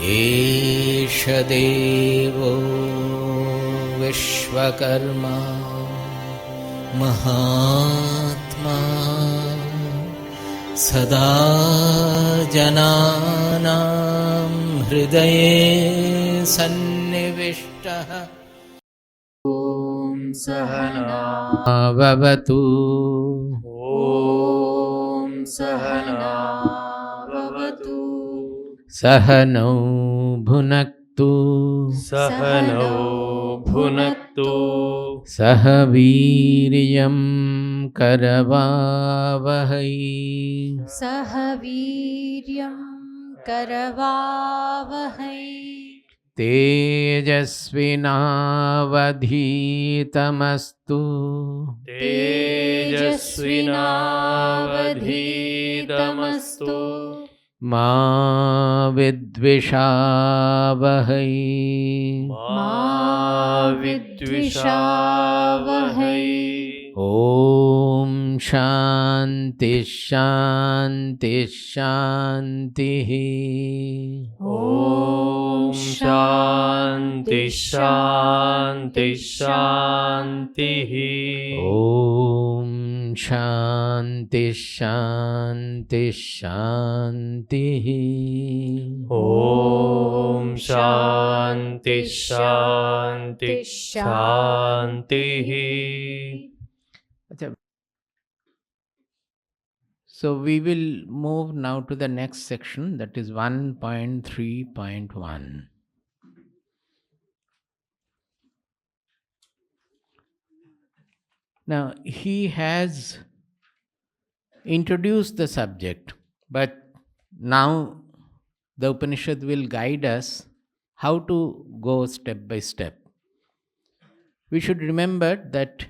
Esha Devo Vishwakarma Mahatma Sada Jananam Hridaye Sannivishtaha Om Sahana Bhavatu Om Sahana Bhavatu Sahanau Bhunaktu Sahanau Bhunaktu Sahaviriyam Karavavahai Sahaviryam Karavavahai Tejasvinavadhitamastu Tejasvinavadhitamastu Ma vidvishavahai Ma vidvishavahai Om Shanti Shanti Shanti Om Shanti Shanti Shanti Om Shanti Shanti Shanti Om Shanti Shanti Shanti. So we will move now to the next section, that is 1.3.1. Now he has introduced the subject, but now the Upanishad will guide us how to go step by step. We should remember that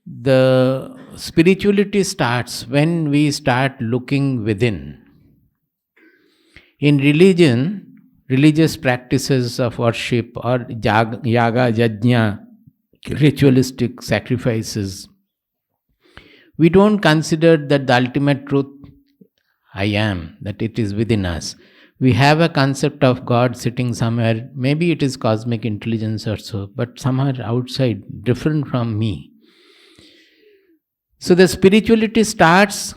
the spirituality starts when we start looking within. In religion, religious practices of worship or yaga, yajna, ritualistic sacrifices, we don't consider that the ultimate truth, I am, that it is within us. We have a concept of God sitting somewhere, maybe it is cosmic intelligence or so, but somewhere outside, different from me. So the spirituality starts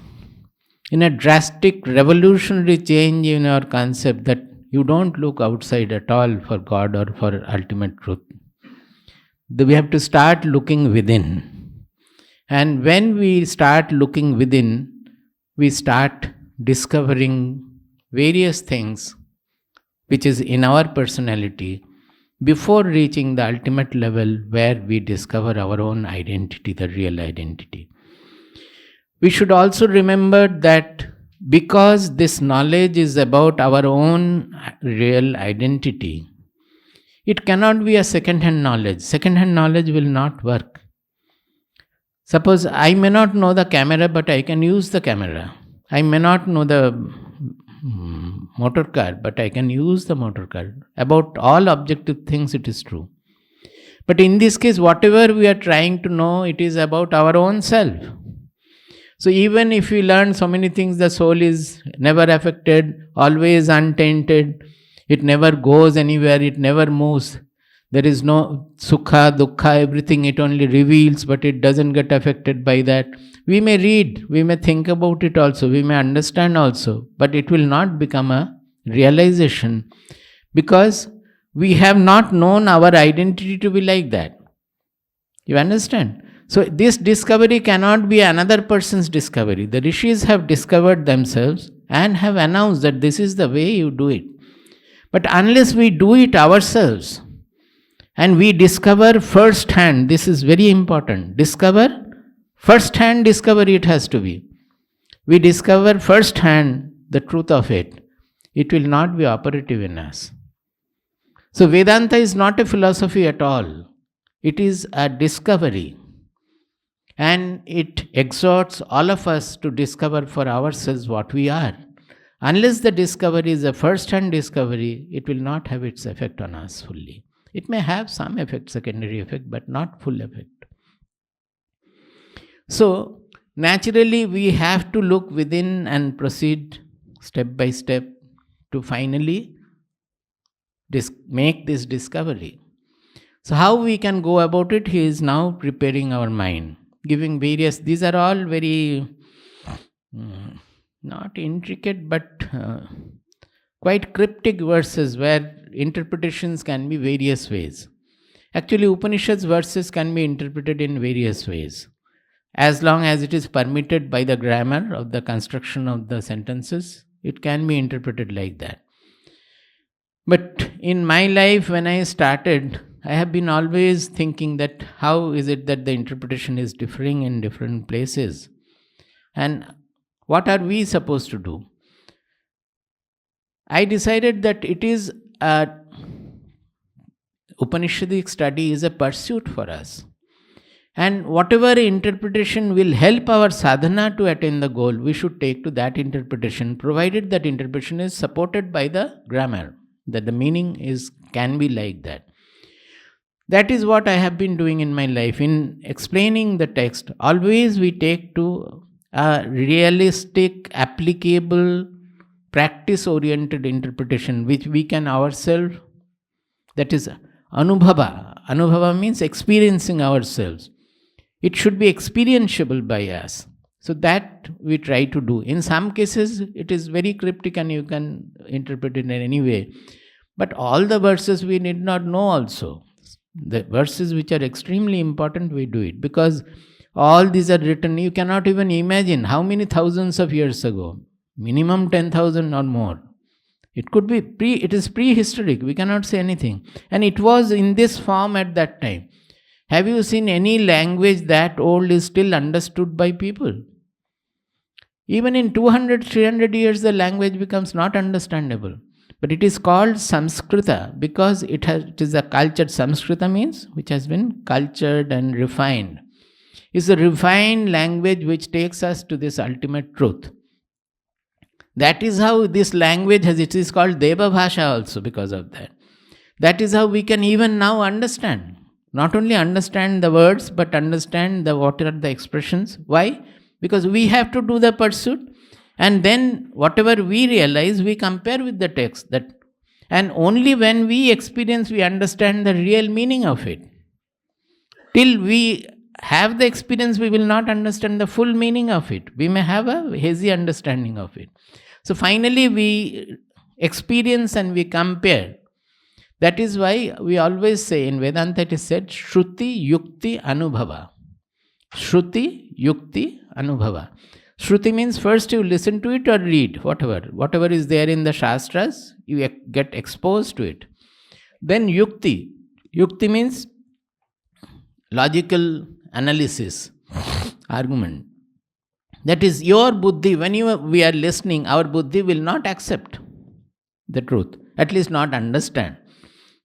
in a drastic revolutionary change in our concept that you don't look outside at all for God or for ultimate truth. We have to start looking within. And when we start looking within, we start discovering various things which is in our personality before reaching the ultimate level where we discover our own identity, the real identity. We should also remember that because this knowledge is about our own real identity, it cannot be a second-hand knowledge. Second-hand knowledge will not work. Suppose I may not know the camera, but I can use the camera. I may not know the motor car, but I can use the motor car. About all objective things it is true. But in this case, whatever we are trying to know, it is about our own self. So even if we learn so many things, the soul is never affected, always untainted, it never goes anywhere, it never moves. There is no sukha, dukkha, everything it only reveals, but it doesn't get affected by that. We may read, we may think about it also, we may understand also, but it will not become a realization because we have not known our identity to be like that. You understand? So this discovery cannot be another person's discovery. The rishis have discovered themselves and have announced that this is the way you do it. But unless we do it ourselves and we discover first hand, this is very important. Discover, first hand discovery it has to be. We discover first hand the truth of it. It will not be operative in us. So Vedanta is not a philosophy at all. It is a discovery. And it exhorts all of us to discover for ourselves what we are. Unless the discovery is a first-hand discovery, it will not have its effect on us fully. It may have some effect, secondary effect, but not full effect. So, naturally we have to look within and proceed step by step to finally make this discovery. So how we can go about it? He is now preparing our mind, giving various, these are all very not intricate but quite cryptic verses where interpretations can be various ways. Actually, Upanishads verses can be interpreted in various ways, as long as it is permitted by the grammar of the construction of the sentences. It can be interpreted like that. But in my life, when I started, I have been always thinking that how is it that the interpretation is differing in different places? And what are we supposed to do? I decided that it is a Upanishadic study is a pursuit for us. And whatever interpretation will help our sadhana to attain the goal, we should take to that interpretation, provided that interpretation is supported by the grammar, that the meaning can be like that. That is what I have been doing in my life. In explaining the text, always we take to a realistic, applicable, practice-oriented interpretation, which we can ourselves, that is anubhava. Anubhava means experiencing ourselves. It should be experientiable by us. So that we try to do. In some cases, it is very cryptic and you can interpret it in any way. But all the verses we need not know also. The verses which are extremely important, we do it. Because all these are written, you cannot even imagine how many thousands of years ago. Minimum 10,000 or more. It could be it is prehistoric, we cannot say anything. And it was in this form at that time. Have you seen any language that old is still understood by people? Even in 200, 300 years, the language becomes not understandable. But it is called Samskrita because it is a cultured, Samskrita means which has been cultured and refined. It's a refined language which takes us to this ultimate truth. That is how this language it is called Deva Bhasha also because of that. That is how we can even now understand. Not only understand the words, but understand what are the expressions. Why? Because we have to do the pursuit. And then whatever we realize, we compare with the text. And only when we experience, we understand the real meaning of it. Till we have the experience, we will not understand the full meaning of it. We may have a hazy understanding of it. So finally we experience and we compare. That is why we always say in Vedanta it is said Shruti Yukti Anubhava. Shruti Yukti Anubhava. Shruti means first you listen to it or read, whatever is there in the Shastras, you get exposed to it. Then Yukti. Yukti means logical analysis, argument. That is your buddhi. When we are listening, our buddhi will not accept the truth, at least not understand.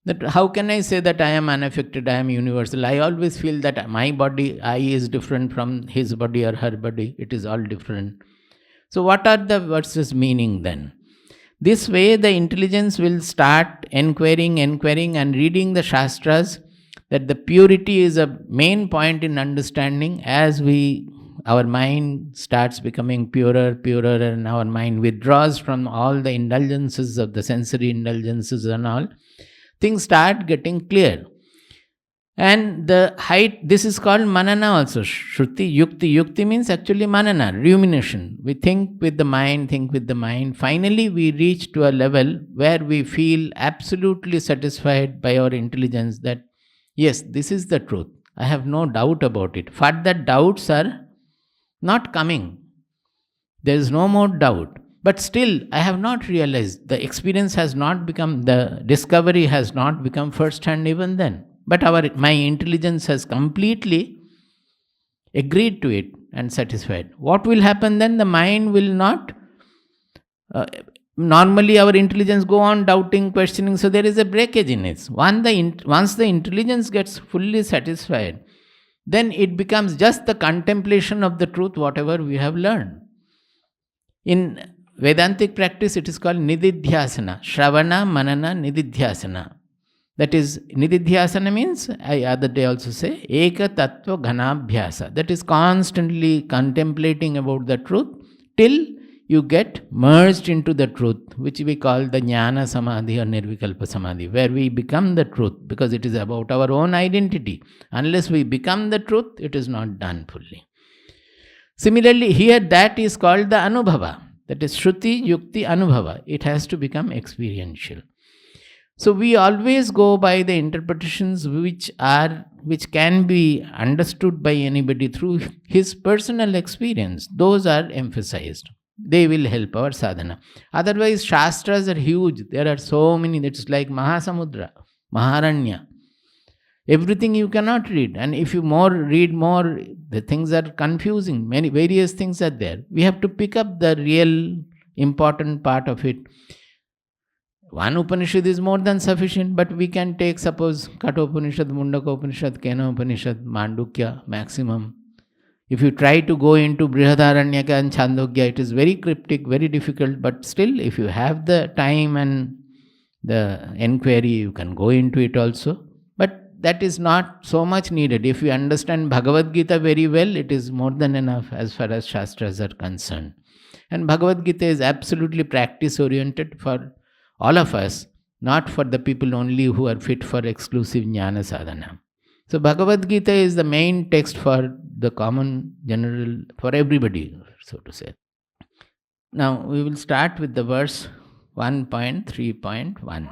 That how can I say that I am unaffected, I am universal? I always feel that my body, I is different from his body or her body. It is all different. So what are the verses meaning then? This way the intelligence will start inquiring and reading the Shastras, that the purity is a main point in understanding. As our mind starts becoming purer and our mind withdraws from all the indulgences of the sensory indulgences and all, things start getting clear. And the height, this is called manana also. Shruti, yukti. Yukti means actually manana, rumination. We think with the mind. Finally we reach to a level where we feel absolutely satisfied by our intelligence that yes, this is the truth. I have no doubt about it. Further doubts are not coming. There is no more doubt. But still, I have not realized. The experience has not become, the discovery has not become first hand even then. But my intelligence has completely agreed to it and satisfied. What will happen then? The mind will not, normally our intelligence go on doubting, questioning, so there is a breakage in it. Once the intelligence gets fully satisfied, then it becomes just the contemplation of the truth, whatever we have learned. In Vedantic practice, it is called Nididhyasana. Shravana, Manana, Nididhyasana. That is, Nididhyasana means, I other day also say, Eka Tattva Ghanabhyasa. That is constantly contemplating about the truth till you get merged into the truth, which we call the Jnana Samadhi or Nirvikalpa Samadhi, where we become the truth, because it is about our own identity. Unless we become the truth, it is not done fully. Similarly, here that is called the Anubhava. That is Shruti, Yukti, Anubhava. It has to become experiential. So we always go by the interpretations which can be understood by anybody through his personal experience. Those are emphasized. They will help our sadhana. Otherwise, shastras are huge. There are so many. It's like Mahasamudra, Maharanya. Everything you cannot read. And if you read more, the things are confusing. Many various things are there. We have to pick up the real important part of it. One Upanishad is more than sufficient, but we can take, suppose, Kathopanishad, Mundakopanishad, Kathopanishad, Mandukya, maximum. If you try to go into Brihadaranyaka and Chandogya, it is very cryptic, very difficult, but still, if you have the time and the enquiry, you can go into it also. But that is not so much needed. If you understand Bhagavad Gita very well, it is more than enough as far as Shastras are concerned. And Bhagavad Gita is absolutely practice-oriented for all of us, not for the people only who are fit for exclusive jnana sadhana. So Bhagavad Gita is the main text for the common general, for everybody, so to say. Now we will start with the verse 1.3.1.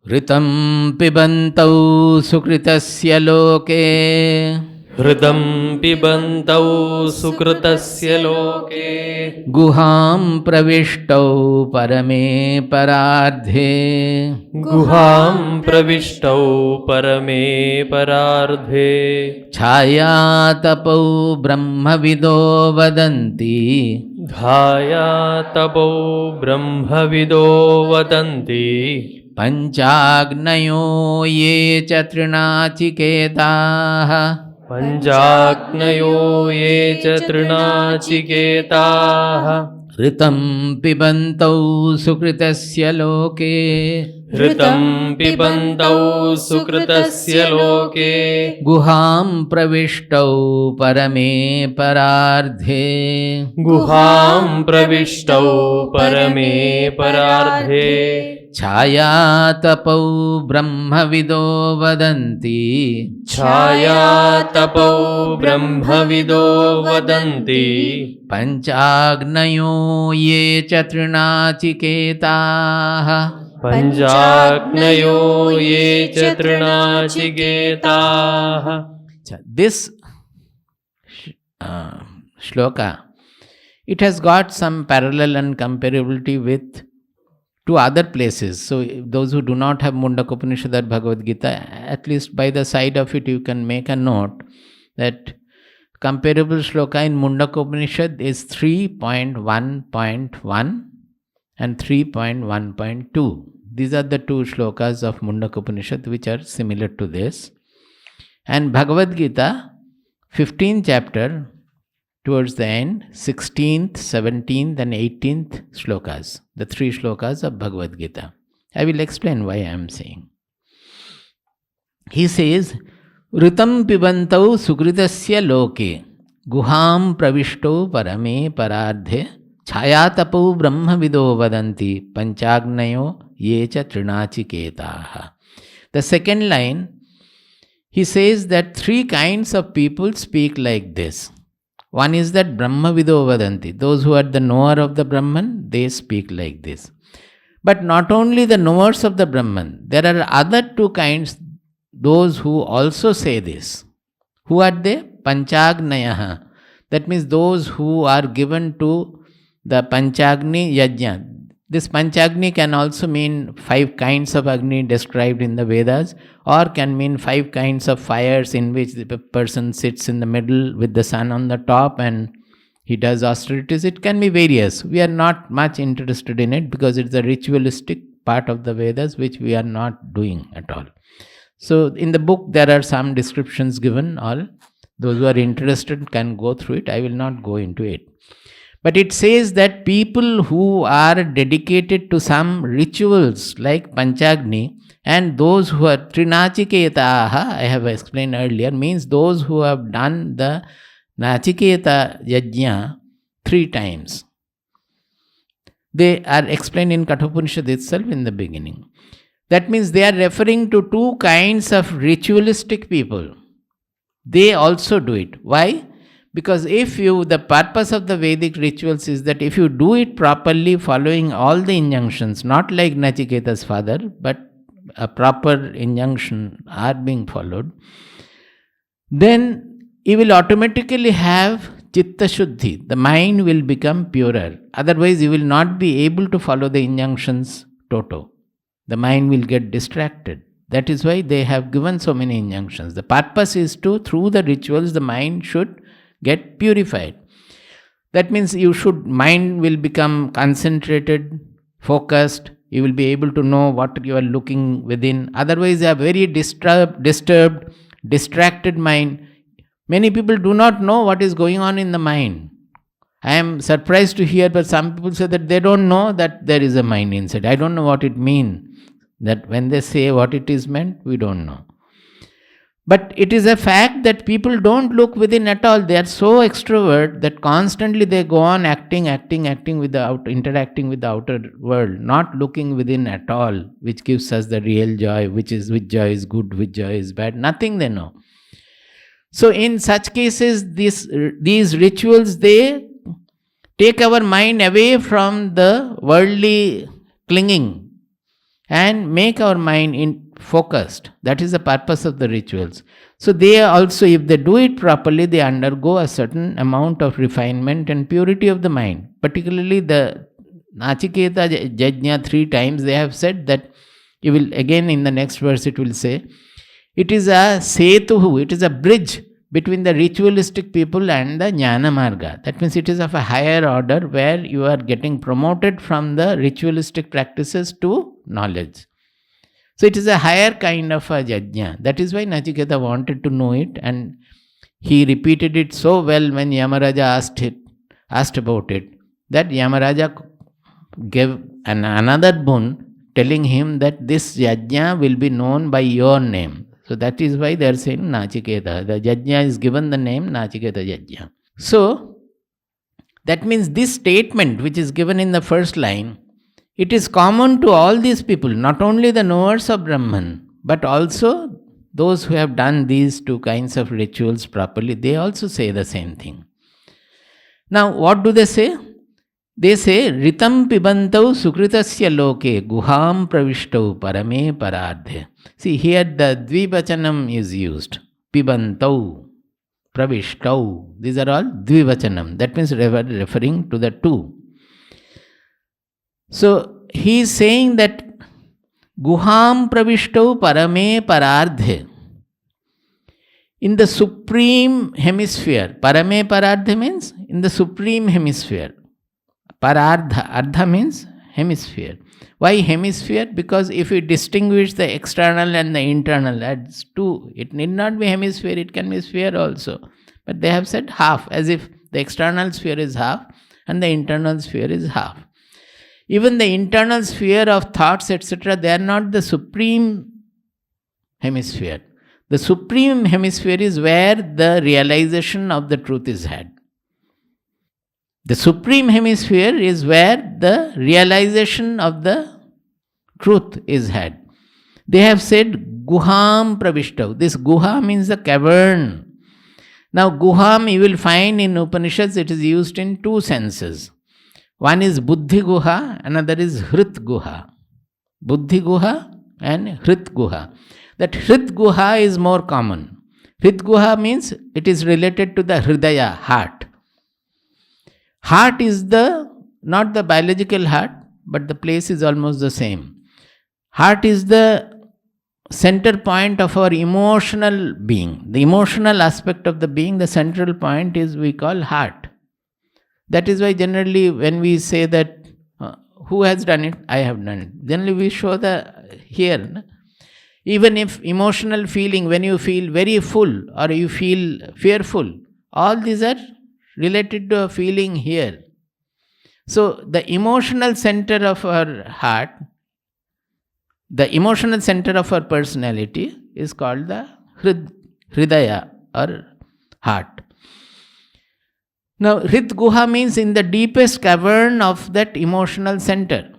Ritam pibantau sukritasya loke Hridam pibantau sukritasya loke Guham pravishtau parame parardhe Guham pravishtau parame parardhe Chhaya tapau brahmavido vadanti Dhaya tapo brahmavido vadanti Panchagnayo ye cha trinachiketaha Panchagnayo ye cha trinachiketaha Ritam pibantau sukritasya loke Hritam pibantau sukritasya loke Guham pravishtau parame parardhe Guham pravishtau parame parardhe Chhaya tapau brahmavido vadanti Chhaya tapo brahmavido vadanti Panchagnayo ye cha trinachiketaha Panchagnayo ye cha trinachiketaha. This shloka, it has got some parallel and comparability with two other places. So those who do not have Mundakopanishad or Bhagavad Gita, at least by the side of it you can make a note that comparable shloka in Mundakopanishad is 3.1.1 and 3.1.2. These are the two shlokas of Mundakopanishad which are similar to this. And Bhagavad Gita, 15th chapter, towards the end, 16th, 17th and 18th shlokas, the three shlokas of Bhagavad Gita. I will explain why I am saying. He says, Ritam pibantau sukritasya loke, guham pravishto parame parardhe, chhayatapu brahmavido vadanti, panchagnayo yecha trinachiketaha. The second line, he says that three kinds of people speak like this. One is that Brahmavido Vadanti. Those who are the knower of the Brahman, they speak like this. But not only the knowers of the Brahman, there are other two kinds, those who also say this. Who are they? Panchagnayaha. That means those who are given to the Panchagni Yajna. This Panchagni can also mean 5 kinds of Agni described in the Vedas, or can mean 5 kinds of fires in which the person sits in the middle with the sun on the top and he does austerities. It can be various. We are not much interested in it because it's a ritualistic part of the Vedas which we are not doing at all. So in the book there are some descriptions given. All those who are interested can go through it. I will not go into it. But it says that people who are dedicated to some rituals like Panchagni, and those who are Trinachiketaha, I have explained earlier, means those who have done the Nachiketa Yajna 3 times. They are explained in Kathopanishad itself in the beginning. That means they are referring to 2 kinds of ritualistic people. They also do it. Why? Because the purpose of the Vedic rituals is that if you do it properly, following all the injunctions, not like Nachiketa's father, but a proper injunction are being followed, then you will automatically have Chitta Shuddhi. The mind will become purer. Otherwise, you will not be able to follow the injunctions toto. The mind will get distracted. That is why they have given so many injunctions. The purpose is through the rituals, the mind should get purified. That means mind will become concentrated, focused. You will be able to know what you are looking within. Otherwise, a very disturbed, distracted mind. Many people do not know what is going on in the mind. I am surprised to hear, but some people say that they don't know that there is a mind inside. I don't know what it means. That when they say what it is meant, we don't know. But it is a fact that people don't look within at all. They are so extrovert that constantly they go on acting with the interacting with the outer world, not looking within at all, which gives us the real joy, which joy is good, which joy is bad. Nothing they know. So in such cases, these rituals, they take our mind away from the worldly clinging and make our mind focused. That is the purpose of the rituals. So they also, if they do it properly, they undergo a certain amount of refinement and purity of the mind. Particularly the Nachiketa Yajna 3 times, they have said that, you will again in the next verse it will say, it is a setuhu, it is a bridge between the ritualistic people and the Jnana Marga. That means it is of a higher order where you are getting promoted from the ritualistic practices to knowledge. So it is a higher kind of a yajna. That is why Nachiketa wanted to know it, and he repeated it so well when Yamaraja asked about it, that Yamaraja gave another boon, telling him that this yajna will be known by your name. So that is why they are saying Nachiketa. The yajna is given the name Nachiketa yajna. So that means this statement which is given in the first line, it is common to all these people, not only the knowers of Brahman, but also those who have done these 2 kinds of rituals properly. They also say the same thing. Now what do they say? They say, Ritam pibantau sukritasya loke guham pravishtau parame parardhe. See, here the dvivachanam is used. Pibantau, pravishtau. These are all dvivachanam. That means referring to the 2. So he is saying that guham pravishtau parame parardhe. In the supreme hemisphere, parame parardhe means in the supreme hemisphere. Parardha, ardha means hemisphere. Why hemisphere? Because if we distinguish the external and the internal, that's 2. It need not be hemisphere, it can be sphere also. But they have said half, as if the external sphere is half and the internal sphere is half. Even the internal sphere of thoughts, etc., they are not the supreme hemisphere. The supreme hemisphere is where the realization of the truth is had. The supreme hemisphere is where the realization of the truth is had. They have said guham pravishtav. This guha means the cavern. Now guham you will find in Upanishads, it is used in 2 senses. One is buddhi guha, another is hrit guha. Buddhi guha and hrit guha. That hrit guha is more common. Hrit guha means it is related to the hridaya, heart. Heart is not the biological heart, but the place is almost the same. Heart is the center point of our emotional being. The emotional aspect of the being, the central point is we call heart. That is why generally when we say that, who has done it? I have done it. Generally we show here. Even if emotional feeling, when you feel very full or you feel fearful, all these are related to a feeling here. So the emotional center of our heart, the emotional center of our personality is called the hridaya or heart. Now, Hrit Guha means in the deepest cavern of that emotional center.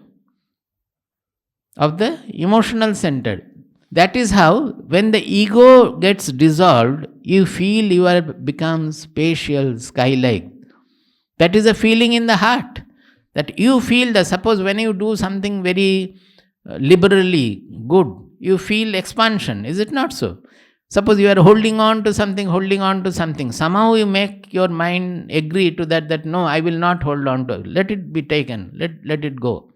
Of the emotional center. That is how, when the ego gets dissolved, you feel you are become spatial, sky-like. That is a feeling in the heart. That you feel that, suppose when you do something very liberally good, you feel expansion. Is it not so? Suppose you are holding on to something. Somehow you make your mind agree to that no, I will not hold on to it. Let it be taken. Let it go.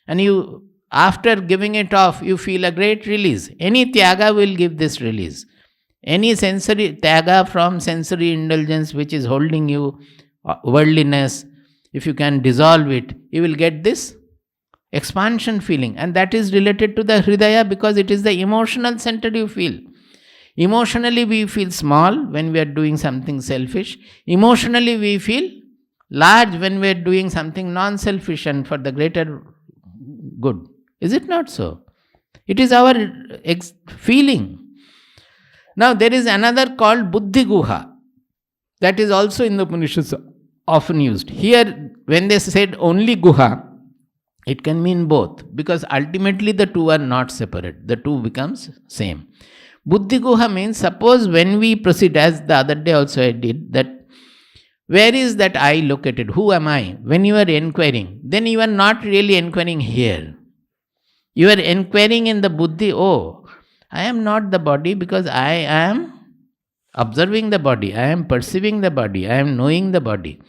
And you, after giving it off, you feel a great release. Any tyaga will give this release. Any sensory tyaga from sensory indulgence which is holding you, worldliness, if you can dissolve it, you will get this expansion feeling. And that is related to the Hridaya because it is the emotional center you feel. Emotionally we feel small when we are doing something selfish. Emotionally we feel large when we are doing something non-selfish and for the greater good. Is it not so? It is our feeling. Now there is another called Buddhi Guha. That is also in the Upanishads often used. Here when they said only Guha, it can mean both because ultimately the two are not separate. The two becomes same. Buddhi Guha means, suppose when we proceed, as the other day also I did, that where is that I located? Who am I? When you are inquiring, then you are not really inquiring here. You are inquiring in the Buddhi, oh, I am not the body because I am observing the body, I am perceiving the body, I am knowing the body.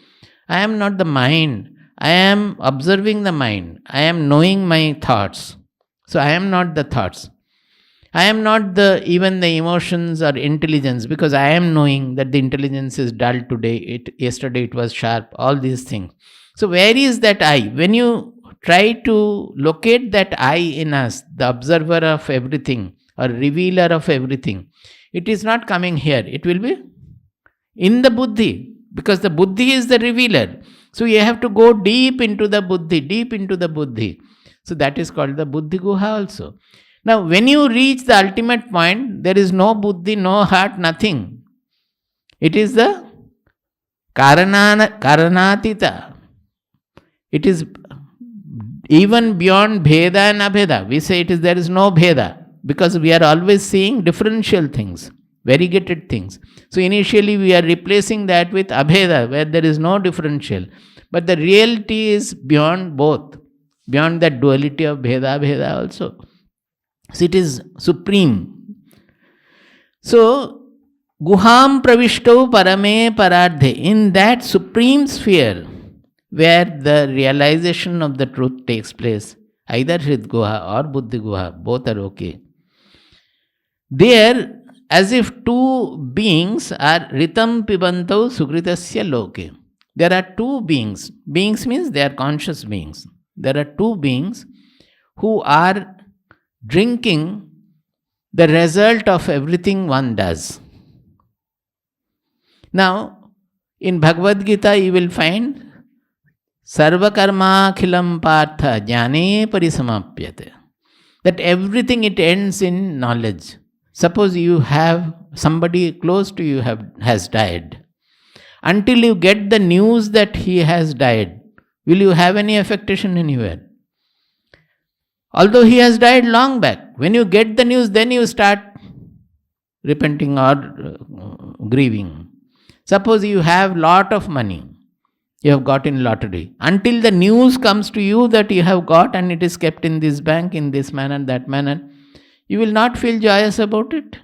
I am not the mind, I am observing the mind, I am knowing my thoughts. So I am not the thoughts. I am not even the emotions or intelligence because I am knowing that the intelligence is dull today, yesterday it was sharp, all these things. So where is that I? When you try to locate that I in us, the observer of everything or revealer of everything, it is not coming here. It will be in the Buddhi because the Buddhi is the revealer. So you have to go deep into the Buddhi. So that is called the Buddhi Guha also. Now, when you reach the ultimate point, there is no buddhi, no heart, nothing. It is the karanatita. It is even beyond bheda and abheda. We say there is no bheda because we are always seeing differential things, variegated things. So initially we are replacing that with abheda where there is no differential. But the reality is beyond both, beyond that duality of bheda also. So it is supreme. So, Guham Pravishto Parame Parardhe, in that supreme sphere where the realization of the truth takes place, either Hrit Guha or Buddhi Guha, both are okay. There, as if two beings are Ritam Pibantau Sugritasya Loke. There are two beings. Beings means they are conscious beings. There are two beings who are drinking the result of everything one does. Now, in Bhagavad Gita you will find Sarva karma khilam partha jnane parisamapyate. That everything it ends in knowledge. Suppose you have somebody close to you has died. Until you get the news that he has died, will you have any affectation anywhere? Although he has died long back, when you get the news, then you start repenting or grieving. Suppose you have lot of money, you have got in lottery. Until the news comes to you that you have got and it is kept in this bank, in this manner, that manner, you will not feel joyous about it.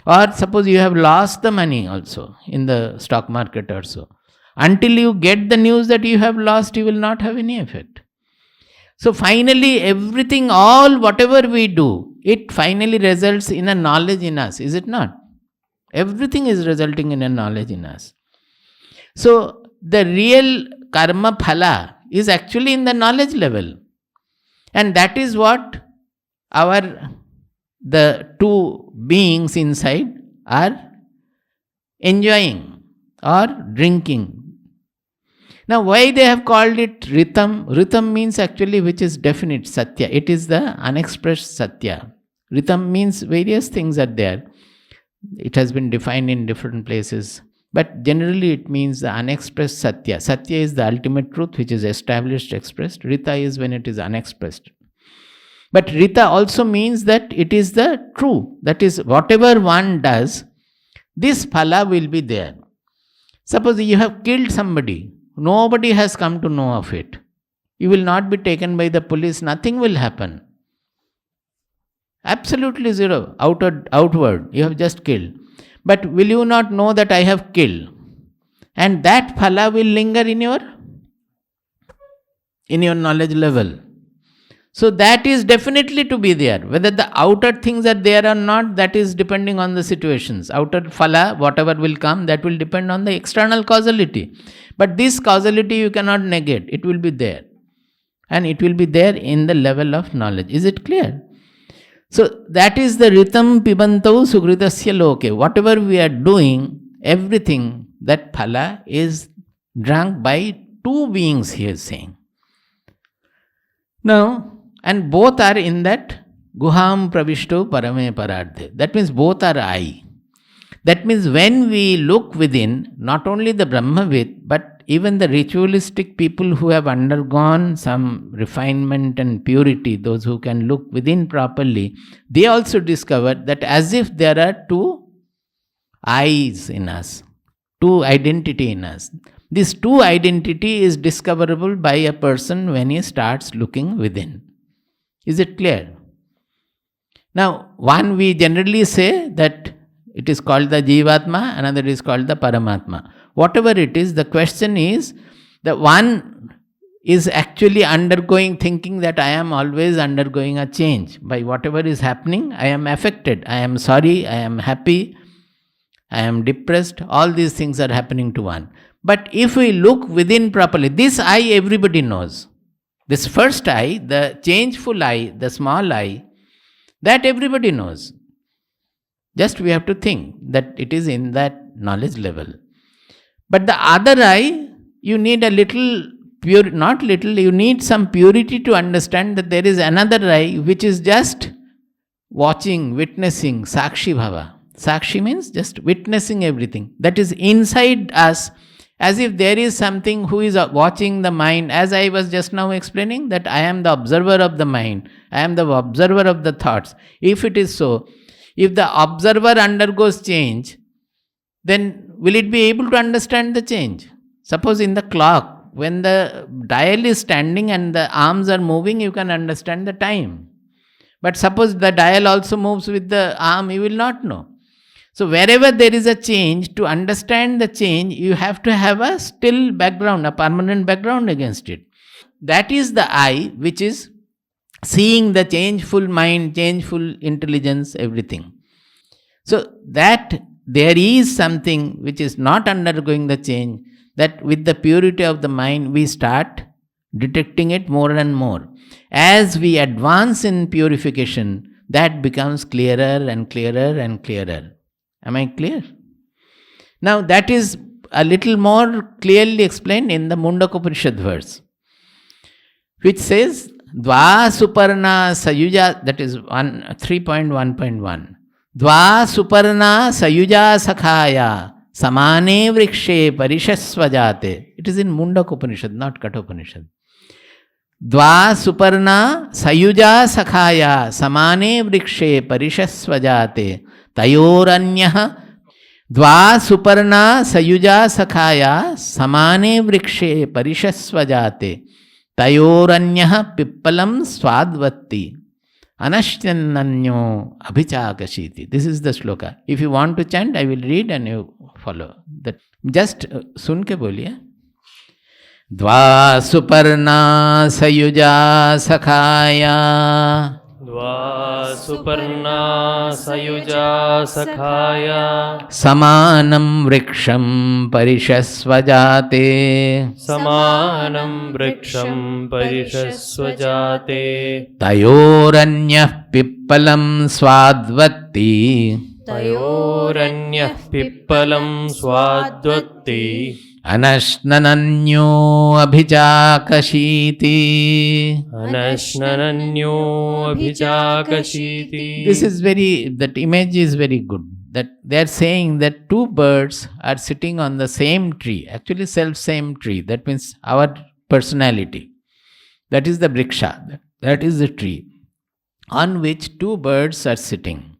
Or suppose you have lost the money also in the stock market or so. Until you get the news that you have lost, you will not have any effect. So finally, everything, whatever we do, it finally results in a knowledge in us, is it not? Everything is resulting in a knowledge in us. So the real karma phala is actually in the knowledge level. And that is what the two beings inside are enjoying or drinking. Now, why they have called it Ritam? Ritam means actually which is definite, Satya. It is the unexpressed Satya. Ritam means various things are there. It has been defined in different places. But generally it means the unexpressed Satya. Satya is the ultimate truth which is established, expressed. Rita is when it is unexpressed. But Rita also means that it is the true. That is, whatever one does, this phala will be there. Suppose you have killed somebody, nobody has come to know of it. You will not be taken by the police, nothing will happen. Absolutely zero, outward, you have just killed. But will you not know that I have killed? And that phala will linger in your knowledge level. So that is definitely to be there. Whether the outer things are there or not, that is depending on the situations. Outer phala, whatever will come, that will depend on the external causality. But this causality you cannot negate. It will be there. And it will be there in the level of knowledge. Is it clear? So that is the ritam pibantau sugritasya loke. Whatever we are doing, everything, that phala is drunk by two beings, he is saying. Now, and both are in that guham pravishto parame parardhe. That means both are I. That means when we look within, not only the Brahmavid, but even the ritualistic people who have undergone some refinement and purity, those who can look within properly, they also discover that as if there are two I's in us, two identity in us. This two identity is discoverable by a person when he starts looking within. Is it clear? Now, one we generally say that it is called the Jivatma, another is called the Paramatma. Whatever it is, the question is, the one is actually undergoing, thinking that I am always undergoing a change. By whatever is happening, I am affected. I am sorry, I am happy, I am depressed. All these things are happening to one. But if we look within properly, this I everybody knows. This first I, the changeful I, the small I, that everybody knows. Just we have to think that it is in that knowledge level. But the other I, you need a little not little, you need some purity to understand that there is another I which is just watching, witnessing, sakshi bhava. Sakshi means just witnessing everything. That is inside us, as if there is something who is watching the mind. As I was just now explaining, that I am the observer of the mind, I am the observer of the thoughts. If it is so, if the observer undergoes change, then will it be able to understand the change? Suppose in the clock, when the dial is standing and the arms are moving, you can understand the time. But suppose the dial also moves with the arm, you will not know. So wherever there is a change, to understand the change, you have to have a still background, a permanent background against it. That is the I, which is seeing the changeful mind, changeful intelligence, everything. So that there is something which is not undergoing the change, that with the purity of the mind, we start detecting it more and more. As we advance in purification, that becomes clearer and clearer and clearer. Am I clear? Now that is a little more clearly explained in the Mundakopanishad verse, which says, Dva Suparna Sayuja, that is 3.1.1. Dva Suparna Sayuja Sakhaya Samane Vrikshe Parishasvajate. It is in Mundakopanishad, not Kathopanishad. Dva Suparna Sayuja Sakhaya Samane Vrikshe Parishasvajate Tayoranyah. Dva Suparna Sayuja Sakhaya Samane Vrikshe Parishasvajate Tayoranyah Pippalam Swadvatti Anashtyananyo Abhichakashiti. This is the shloka. If you want to chant, I will read and you follow. That just sun ke boliye. Dva Suparna Sayuja Sakhaya Dva Suparna Sayuja Sakhaya Samanam Vriksham Parishasvajate Samanam Vriksham Parishasvajate Tayoranyah Pippalam Swadvatti Tayoranyah Pippalam Swadvatti Anashnananyo abhijakashiti. Anashnananyo abhijakashiti. That image is very good. That they are saying that two birds are sitting on the same tree, actually same tree. That means our personality. That is the vriksha. That is the tree on which two birds are sitting.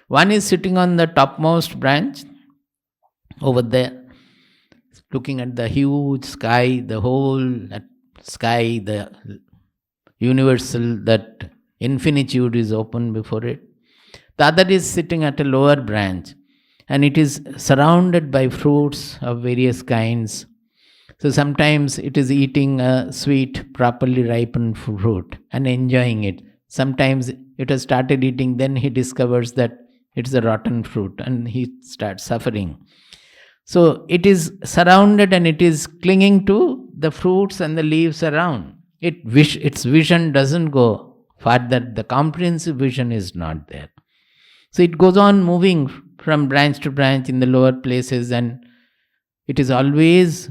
One is sitting on the topmost branch over there, looking at the huge sky, the whole sky, the universal, that infinitude is open before it. The other is sitting at a lower branch, and it is surrounded by fruits of various kinds. So sometimes it is eating a sweet, properly ripened fruit and enjoying it. Sometimes it has started eating, then he discovers that it's a rotten fruit and he starts suffering. So it is surrounded and it is clinging to the fruits and the leaves around. Its vision doesn't go further, the comprehensive vision is not there. So it goes on moving from branch to branch in the lower places, and it is always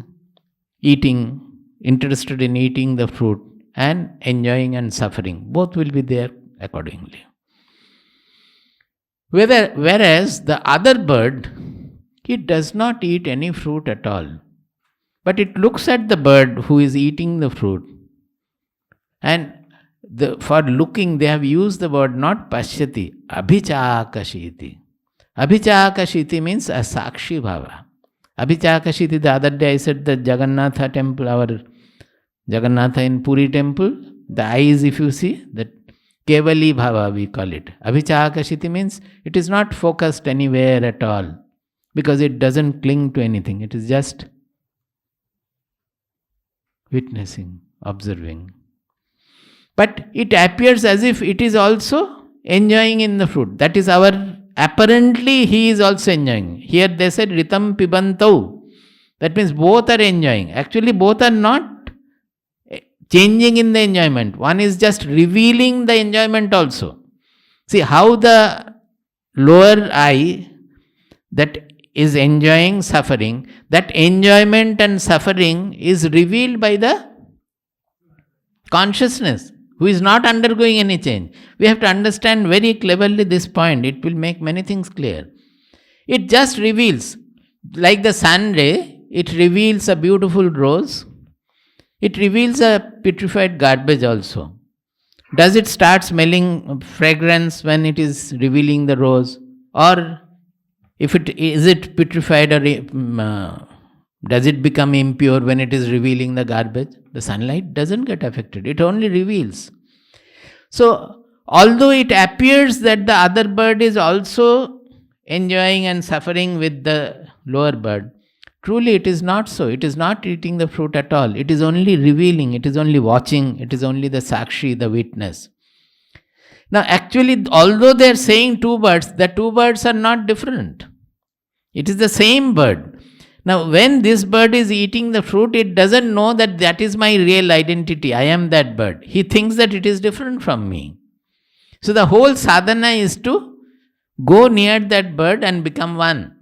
eating, interested in eating the fruit and enjoying and suffering. Both will be there accordingly. Whereas the other bird, it does not eat any fruit at all. But it looks at the bird who is eating the fruit. And for looking, they have used the word not pashyati, abhichakashiti. Abhichakashiti means a sakshi bhava. Abhichakashiti, the other day I said the Jagannatha temple, our Jagannatha in Puri temple, the eyes, if you see, that Kevali bhava we call it. Abhichakashiti means it is not focused anywhere at all, because it doesn't cling to anything. It is just witnessing, observing. But it appears as if it is also enjoying in the fruit. That is apparently he is also enjoying. Here they said ritam pibantau. That means both are enjoying. Actually both are not changing in the enjoyment. One is just revealing the enjoyment also. See how the lower eye that is enjoying suffering, that enjoyment and suffering is revealed by the consciousness, who is not undergoing any change. We have to understand very cleverly this point. It will make many things clear. It just reveals, like the sun ray, it reveals a beautiful rose. It reveals a purified garbage also. Does it start smelling fragrance when it is revealing the rose? Or is it purified, or does it become impure when it is revealing the garbage? The sunlight doesn't get affected. It only reveals. So, although it appears that the other bird is also enjoying and suffering with the lower bird, truly it is not so. It is not eating the fruit at all. It is only revealing. It is only watching. It is only the sakshi, the witness. Now, actually, although they are saying two birds, the two birds are not different. It is the same bird. Now, when this bird is eating the fruit, it doesn't know that that is my real identity. I am that bird. He thinks that it is different from me. So, the whole sadhana is to go near that bird and become one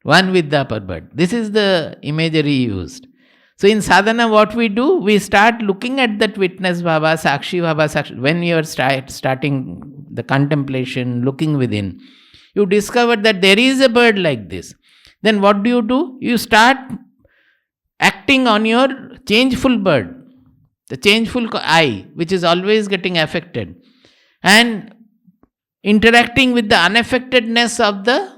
with the upper bird. This is the imagery used. So, in sadhana, what we do, we start looking at that witness bhava, sakshi bhava, sakshi. When you are starting the contemplation, looking within, you discover that there is a bird like this. Then what do? You start acting on your changeful bird, the changeful eye, which is always getting affected, and interacting with the unaffectedness of the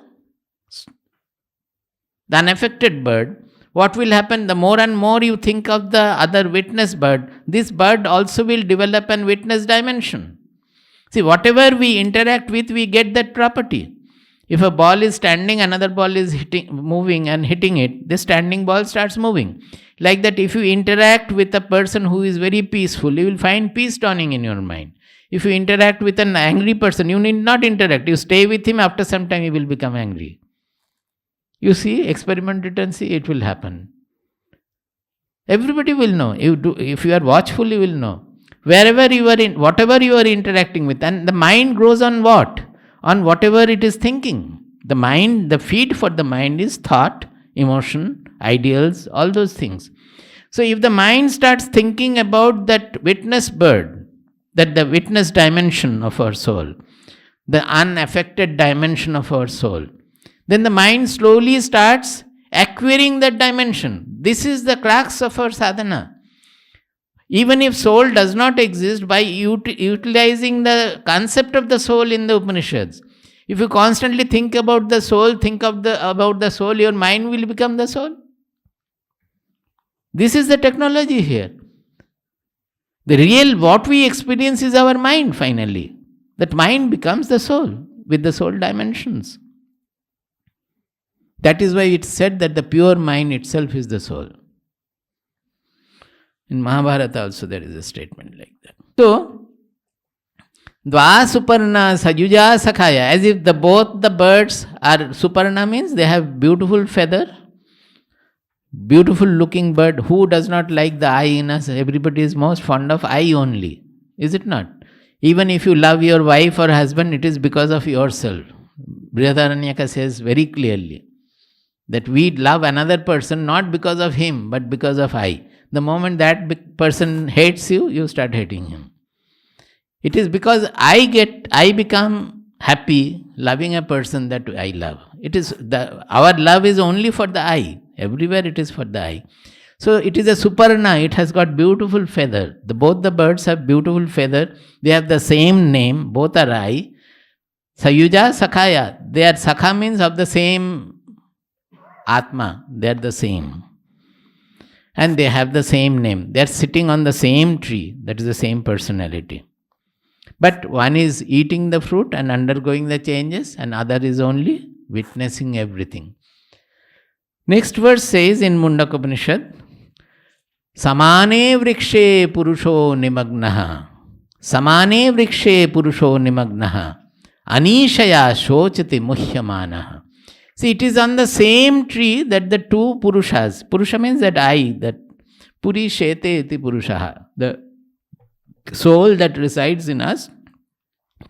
unaffected bird. What will happen? The more and more you think of the other witness bird, this bird also will develop an witness dimension. See, whatever we interact with, we get that property. If a ball is standing, another ball is moving and hitting it, the standing ball starts moving. Like that, if you interact with a person who is very peaceful, you will find peace dawning in your mind. If you interact with an angry person, you need not interact. You stay with him, after some time he will become angry. You see, experiment it and see, it will happen. Everybody will know. If you are watchful, you will know. Wherever you are in, whatever you are interacting with, and the mind grows on what? On whatever it is thinking. The mind, the feed for the mind is thought, emotion, ideals, all those things. So if the mind starts thinking about that witness bird, that the witness dimension of our soul, the unaffected dimension of our soul, then the mind slowly starts acquiring that dimension. This is the crux of our sadhana. Even if soul does not exist, by utilizing the concept of the soul in the Upanishads, if you constantly think about the soul, about the soul, your mind will become the soul. This is the technology here. The real, what we experience is our mind finally. That mind becomes the soul with the soul dimensions. That is why it's said that the pure mind itself is the soul. In Mahabharata also there is a statement like that. So, Dva Suparna Sayuja Sakhaya, as if both the birds are, Suparna means they have beautiful feather, beautiful looking bird. Who does not like the eye in us? Everybody is most fond of eye only, is it not? Even if you love your wife or husband, it is because of yourself. Brihadaranyaka says very clearly that we love another person not because of him, but because of I. The moment that person hates you, you start hating him. It is because I become happy loving a person that I love. Our love is only for the I. Everywhere it is for the I. So it is a Suparna, it has got beautiful feather. Both the birds have beautiful feather. They have the same name, both are I. Sayuja Sakhaya, they are, Sakha means of the same Atma, they are the same. And they have the same name. They are sitting on the same tree, that is the same personality. But one is eating the fruit and undergoing the changes, and other is only witnessing everything. Next verse says in Mundakopanishad, Samane vrikshe purusho nimagnaha. Samane vrikshe purusho nimagnaha. Anishaya shochati muhyamanaha. See, it is on the same tree that the two Purushas, Purusha means that I, that Puri Shete iti Purushaha, the soul that resides in us,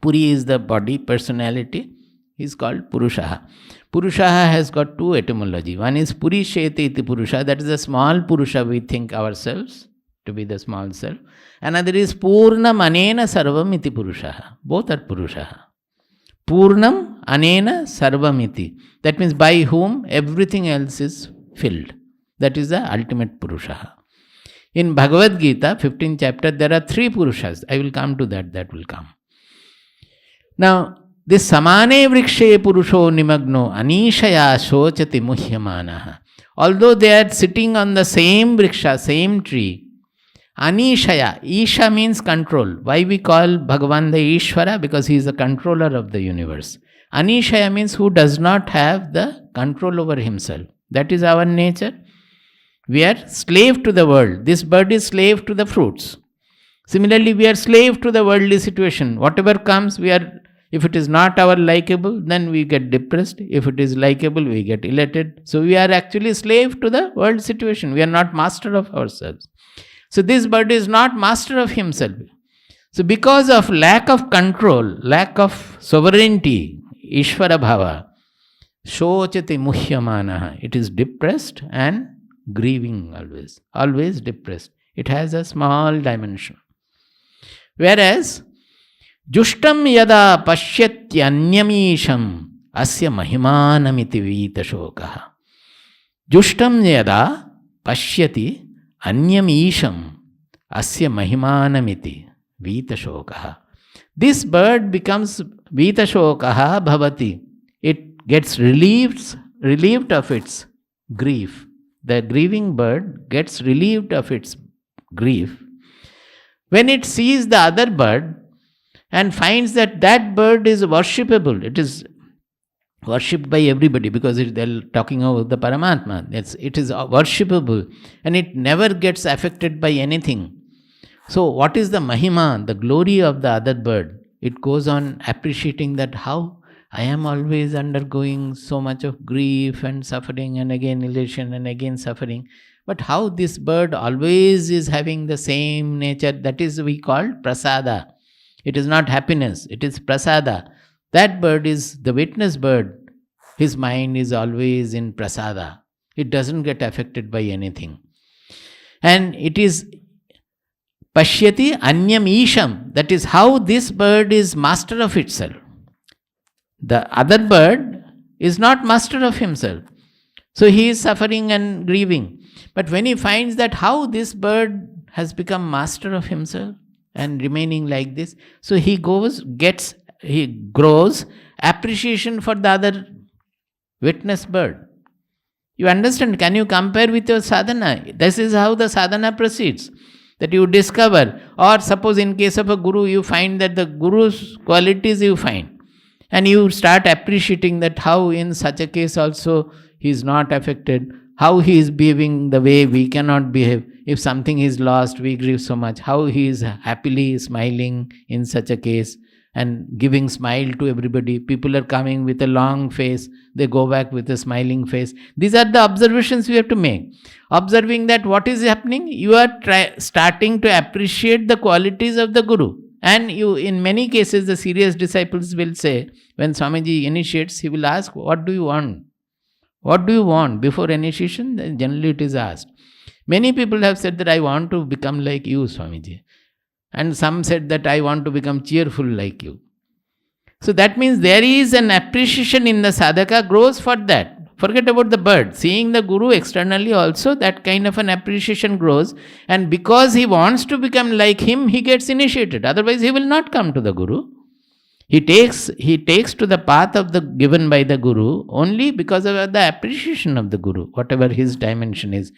Puri is the body, personality, is called Purushaha. Purushaha has got two etymology. One is Puri Shete iti Purusha, that is the small Purusha we think ourselves to be the small self. Another is Purnam Anena Sarvam iti Purushaha. Both are Purushaha. Purnam Anena Sarvam iti. That means by whom everything else is filled. That is the ultimate Purushaha. In Bhagavad Gita, 15th chapter, there are 3 Purushas. I will come to that, that will come. Now, this Samane Vrikshe Purusho Nimagno Anishaya Shochati Muhyamanaha. Although they are sitting on the same vriksha, same tree, Anishaya, Isha means control. Why we call Bhagavan the Ishvara? Because he is the controller of the universe. Anishaya means who does not have the control over himself. That is our nature. We are slave to the world. This bird is slave to the fruits. Similarly, we are slave to the worldly situation. Whatever comes, if it is not our likable, then we get depressed. If it is likable, we get elated. So we are actually slave to the world situation. We are not master of ourselves. So this bird is not master of himself. So because of lack of control, lack of sovereignty, Ishvara Bhava, Shochati Muhyamanaha, it is depressed and grieving always. Always depressed. It has a small dimension. Whereas, Jushtam yada pasyatyanyamisham asya mahimanamiti vitashokaha. Jushtam yada pashyati anyamisham asya mahimanamiti vitashokaha. This bird becomes vitashokaha bhavati. It gets relieved of its grief. The grieving bird gets relieved of its grief when it sees the other bird and finds that that bird is worshipable. It is worshipped by everybody because they're talking about the Paramatma. It is worshipable and it never gets affected by anything. So what is the mahima, the glory of the other bird? It goes on appreciating that how I am always undergoing so much of grief and suffering and again elation and again suffering. But how this bird always is having the same nature, that is we call prasada. It is not happiness, it is prasada. That bird is the witness bird. His mind is always in prasada. It doesn't get affected by anything. And it is Pashyati Anyam Isham. That is how this bird is master of itself. The other bird is not master of himself. So he is suffering and grieving. But when he finds that how this bird has become master of himself and remaining like this, so he grows appreciation for the other witness bird. You understand? Can you compare with your sadhana? This is how the sadhana proceeds. That you discover, or suppose in case of a guru, you find that the guru's qualities you find, and you start appreciating that how in such a case also he is not affected, how he is behaving the way we cannot behave. If something is lost, we grieve so much. How he is happily smiling in such a case and giving smile to everybody. People are coming with a long face, they go back with a smiling face. These are the observations we have to make. Observing that what is happening, you are starting to appreciate the qualities of the Guru. And you, in many cases, the serious disciples will say, when Swamiji initiates, he will ask, what do you want? What do you want? Before initiation, then generally it is asked. Many people have said that I want to become like you, Swamiji. And some said that I want to become cheerful like you. So that means there is an appreciation in the sadhaka grows for that. Forget about the bird. Seeing the Guru externally also, that kind of an appreciation grows. And because he wants to become like him, he gets initiated. Otherwise, he will not come to the Guru. He takes to the path of the given by the Guru only because of the appreciation of the Guru, whatever his dimension is.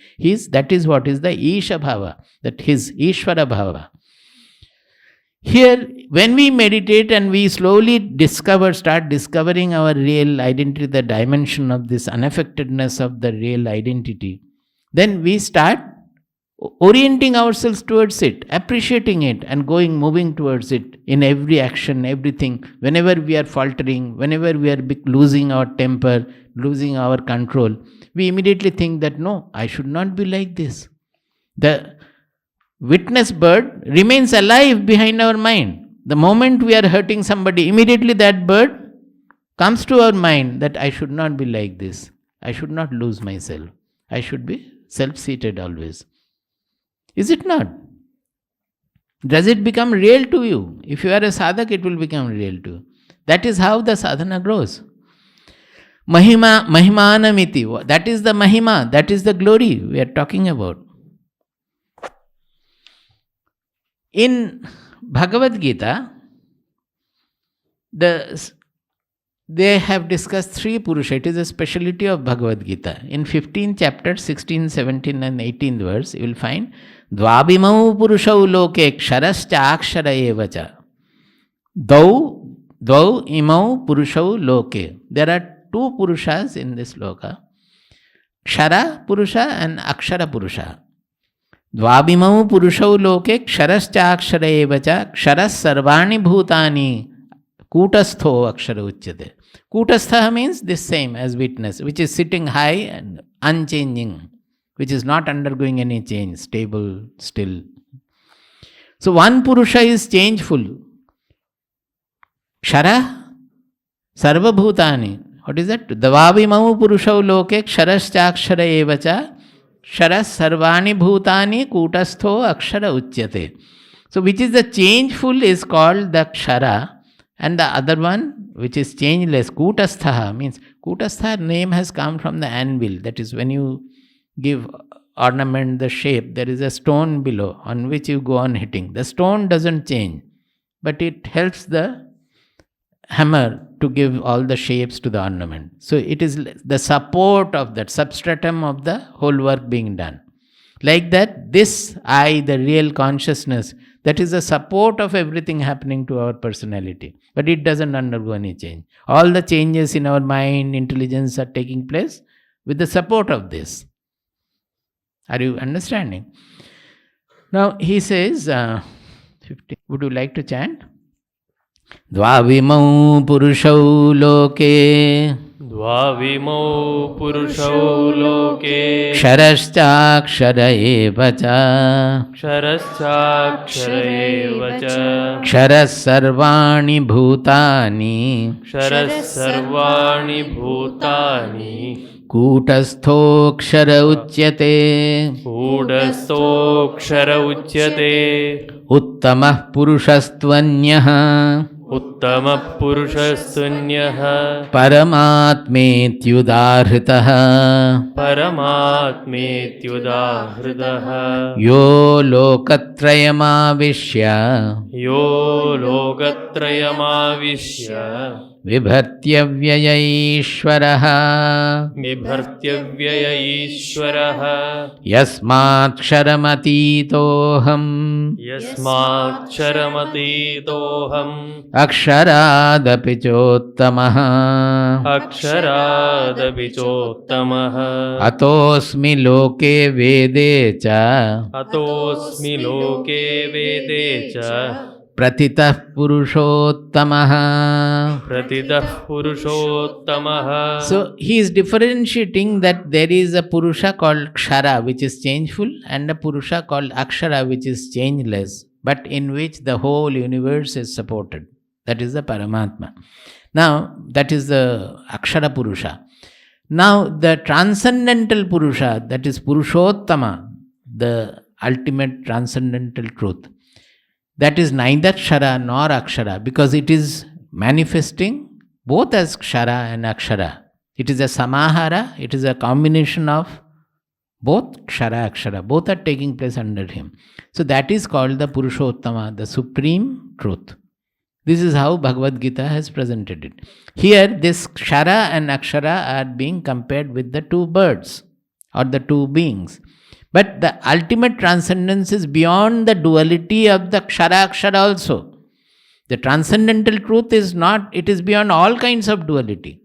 That is what is the Isha Bhava, that his Ishvara Bhava. Here, when we meditate and we slowly start discovering our real identity, the dimension of this unaffectedness of the real identity, then we start orienting ourselves towards it, appreciating it, and moving towards it in every action, everything. Whenever we are faltering, whenever we are losing our temper, losing our control, we immediately think that no, I should not be like this. The witness bird remains alive behind our mind. The moment we are hurting somebody, immediately that bird comes to our mind that I should not be like this. I should not lose myself. I should be self-seated always. Is it not? Does it become real to you? If you are a sadhak, it will become real to you. That is how the sadhana grows. Mahimanamiti. That is the mahima. That is the glory we are talking about. In Bhagavad Gita, they have discussed three Purusha. It is a speciality of Bhagavad Gita. In 15th chapter, 16, 17 and 18th verse, you will find Dvabhimau Purushau Loke Ksharascha Akshara Evacha. Dvau imau Purushau Loke. There are two Purushas in this loka. Kshara Purusha and Akshara Purusha. Dvabhimau Purushau Loke Ksharascha Akshara Evacha Ksharas Sarvani Bhutani Kutastho Akshara Uchyate. Kutastha means the same as witness, which is sitting high and unchanging, which is not undergoing any change, stable, still. So one Purusha is changeful. Kshara Sarva Bhutani. What is that? Dvabhimau Purushau Loke Ksharascha Akshara Evacha Ksharas Sarvani Bhutani Kutastho Akshara Uchyate. So which is the changeful is called the Kshara. And the other one, which is changeless, Kutastha, means Kutastha name has come from the anvil. That is when you give ornament the shape, there is a stone below on which you go on hitting. The stone doesn't change, but it helps the hammer to give all the shapes to the ornament. So it is the support of that, substratum of the whole work being done. Like that, this I, the real consciousness, that is the support of everything happening to our personality. But it doesn't undergo any change. All the changes in our mind, intelligence are taking place with the support of this. Are you understanding? Now he says, 50, would you like to chant? Dvabhimau Purushau Loke Dvabhimau Purushau Loke Ksharascha Akshara Evacha Ksharascha Akshara Evacha Ksharas Sarvani Bhutani Ksharas Sarvani Bhutani कूटस्थोऽक्षर उच्यते कूटस्थोऽक्षर उच्यते उत्तमः पुरुषस्त्वन्यः उत्तमः पुरुषस्तुन्यः परमात्मेत्युदाहृतः परमात्मेत्युदाहृतः यो लोकत्रयमाविश्य यो लोकत्रयमाविश्य बिभर्त्यव्यय ईश्वरः बिभर्त्यव्यय ईश्वरः यस्माक्षरमतीतोऽहम् यस्माक्षरमतीतोऽहम् अक्षरादपि चोत्तमः अक्षरादपि चोत्तमः अतोऽस्मि लोके वेदे च अतोऽस्मि लोके वेदे च प्रतितः पुरुषोत्तमः. प्रतितः पुरुषोत्तमः. So he is differentiating that there is a Purusha called Kshara which is changeful and a Purusha called Akshara which is changeless, but in which the whole universe is supported. That is the Paramatma. Now that is the Akshara Purusha. Now the transcendental Purusha, that is Purushottama, the ultimate transcendental truth, that is neither Kshara nor Akshara, because it is manifesting both as Kshara and Akshara. It is a Samahara, it is a combination of both Kshara, Akshara, both are taking place under him. So that is called the Purushottama, the supreme truth. This is how Bhagavad Gita has presented it. Here this Kshara and Akshara are being compared with the two birds or the two beings. But the ultimate transcendence is beyond the duality of the Kshara Akshara also. The transcendental truth is not, it is beyond all kinds of duality.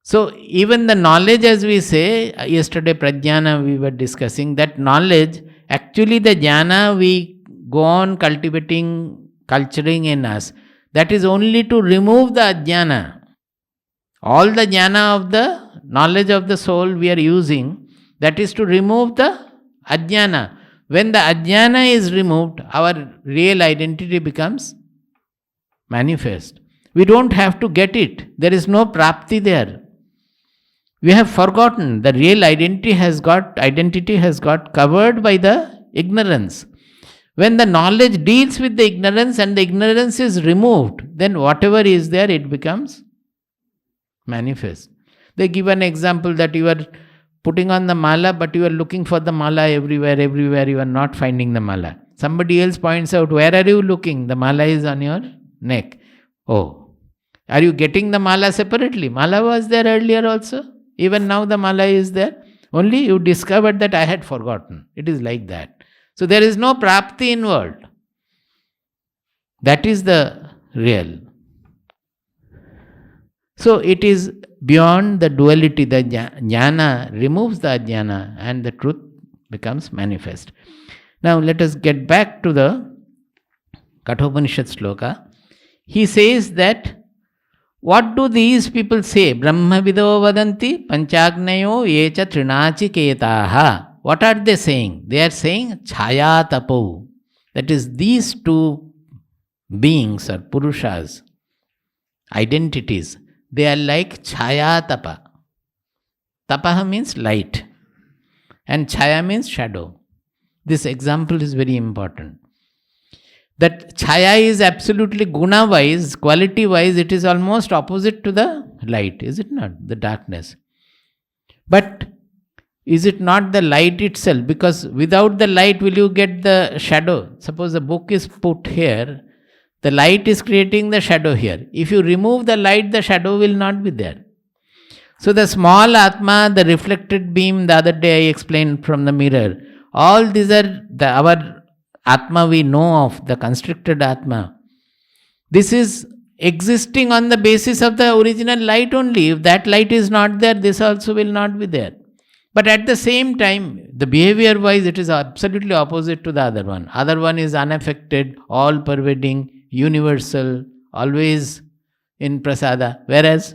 So even the knowledge, as we say, yesterday Prajnana we were discussing, that knowledge, actually the jnana we go on cultivating, culturing in us, that is only to remove the ajnana. All the jnana of the knowledge of the soul we are using, that is to remove the ajnana. When the ajnana is removed, our real identity becomes manifest. We don't have to get it. There is no prapti there. We have forgotten. The real identity has got covered by the ignorance. When the knowledge deals with the ignorance and the ignorance is removed, then whatever is there, it becomes manifest. They give an example that you are putting on the mala, but you are looking for the mala everywhere, you are not finding the mala. Somebody else points out, where are you looking? The mala is on your neck. Oh, are you getting the mala separately? Mala was there earlier also. Even now the mala is there. Only you discovered that I had forgotten. It is like that. So there is no prapti involved. That is the real. So it is beyond the duality. The jnana removes the ajnana and the truth becomes manifest. Now let us get back to the Kathopanishad sloka. He says that, what do these people say? Brahma vido vadanti panchagnayo yecha trinachi ketaha. What are they saying? They are saying chaya tapo. That is, these two beings or purushas, identities, they are like chaya tapa. Tapaha means light and chaya means shadow. This example is very important. That chaya is absolutely guna wise, quality wise, it is almost opposite to the light, is it not? The darkness. But is it not the light itself? Because without the light, will you get the shadow? Suppose the book is put here, the light is creating the shadow here. If you remove the light, the shadow will not be there. So the small Atma, the reflected beam, the other day I explained from the mirror, all these are our Atma we know of, the constricted Atma. This is existing on the basis of the original light only. If that light is not there, this also will not be there. But at the same time, the behavior wise, it is absolutely opposite to the other one. Other one is unaffected, all pervading, universal, always in prasada. Whereas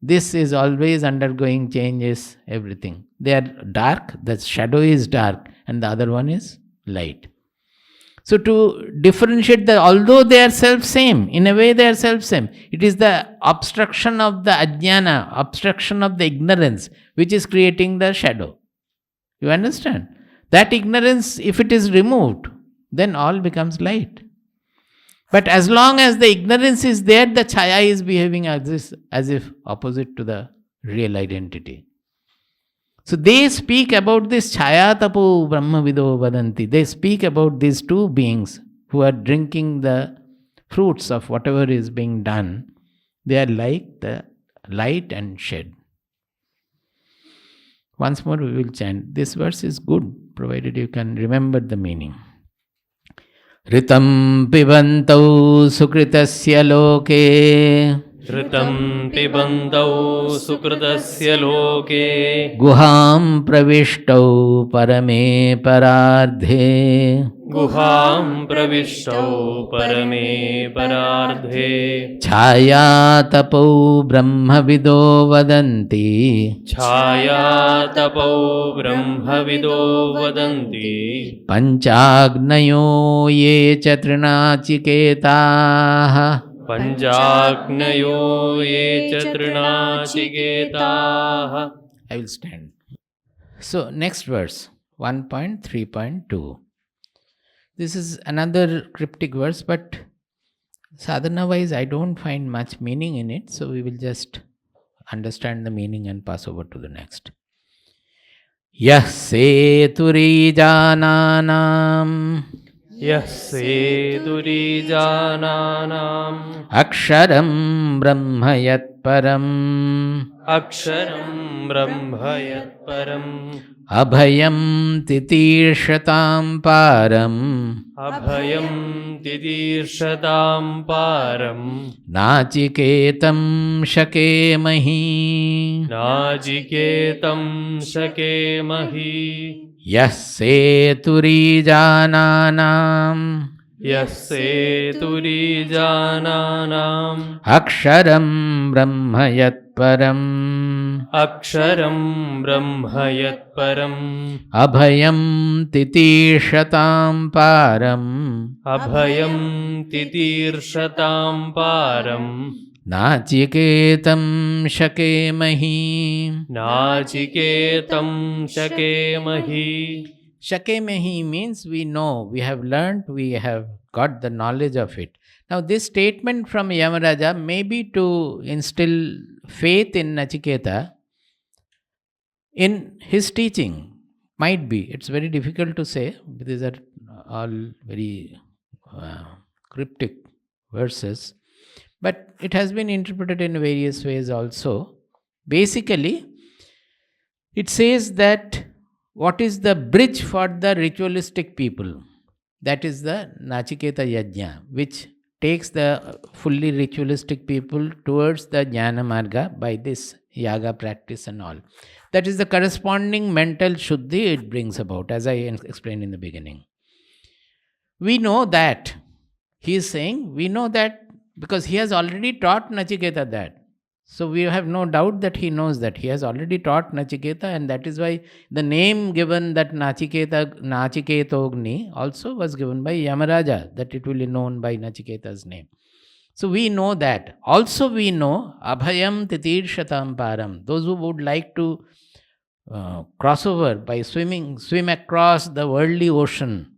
this is always undergoing changes, everything. They are dark, the shadow is dark, and the other one is light. So to differentiate although they are self-same, in a way they are self-same, it is the obstruction of the ajnana, obstruction of the ignorance, which is creating the shadow. You understand? That ignorance, if it is removed, then all becomes light. But as long as the ignorance is there, the chaya is behaving as if opposite to the real identity. So they speak about this chaya tapo brahma vido vadanti. They speak about these two beings who are drinking the fruits of whatever is being done. They are like the light and shade. Once more we will chant. This verse is good, provided you can remember the meaning. Ritam pibantau sukritasya loke ऋतं पिबन्तौ सुकृतस्य लोके गुहां प्रविष्टौ परमे परार्धे गुहां प्रविष्टौ परमे परार्धे छायातपौ ब्रह्मविदो वदन्ति छायातपौ ब्रह्मविदो वदन्ति पञ्चाग्नयो ये च तृणाचिकेताः पञ्चाग्नयो ये च तृणाचिकेताः. I will stand. So next verse 1.3.2. This is another cryptic verse, but sadhana wise I don't find much meaning in it, so we will just understand the meaning and pass over to the next. Yah seturijananam यः सेतुरीजानानाम् अक्षरं ब्रह्म यत्परम् अक्षरं ब्रह्म यत्परम् अभयं तितीर्षतां पारम् अभयं तितीर्षतां पारम् नाचिकेतं शकेमहि नाचिकेतं शकेमहि यः सेतुरीजानानाम् यः सेतुरीजानानाम् अक्षरं ब्रह्म यत्परम् अक्षरं ब्रह्म यत्परम् अभयं तितीर्षतां पारम् अभयं तितीर्षतां पारम् नाचिकेतं शकेमहि नाचिकेतं शकेमहि. Shakemehi means we know, we have learnt, we have got the knowledge of it. Now this statement from Yamaraja may be to instill faith in Nachiketa in his teaching. Might be. It's very difficult to say. These are all very cryptic verses. But it has been interpreted in various ways also. Basically, it says that what is the bridge for the ritualistic people? That is the Nachiketa Yajna, which takes the fully ritualistic people towards the Jnana Marga by this yaga practice and all. That is the corresponding mental shuddhi it brings about, as I explained in the beginning. We know that. He is saying, we know that because he has already taught Nachiketa that. So we have no doubt that he knows that. He has already taught Nachiketa, and that is why the name given that Nachiketogni also was given by Yamaraja, that it will be known by Nachiketa's name. So we know that. Also we know Abhayam Titirshatam Param. Those who would like to cross over by swim across the worldly ocean,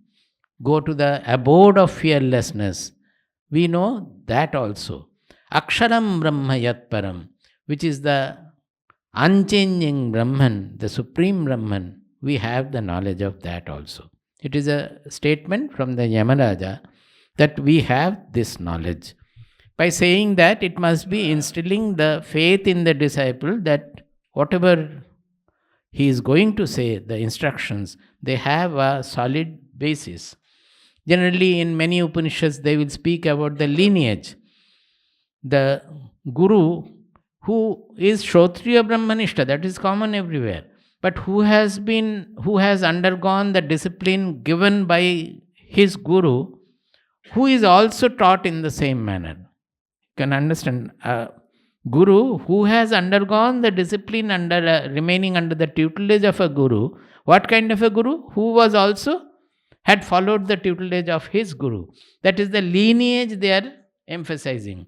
go to the abode of fearlessness. We know that also. Aksharam Brahma Yatparam, which is the unchanging Brahman, the supreme Brahman, we have the knowledge of that also. It is a statement from the Yamaraja that we have this knowledge. By saying that, it must be instilling the faith in the disciple that whatever he is going to say, the instructions, they have a solid basis. Generally, in many Upanishads, they will speak about the lineage. The Guru who is Shrotriya Brahmanishta, that is common everywhere, but who has undergone the discipline given by his Guru, who is also taught in the same manner. You can understand, a Guru who has undergone the discipline remaining under the tutelage of a Guru. What kind of a Guru? Who was also had followed the tutelage of his guru. That is the lineage they are emphasizing.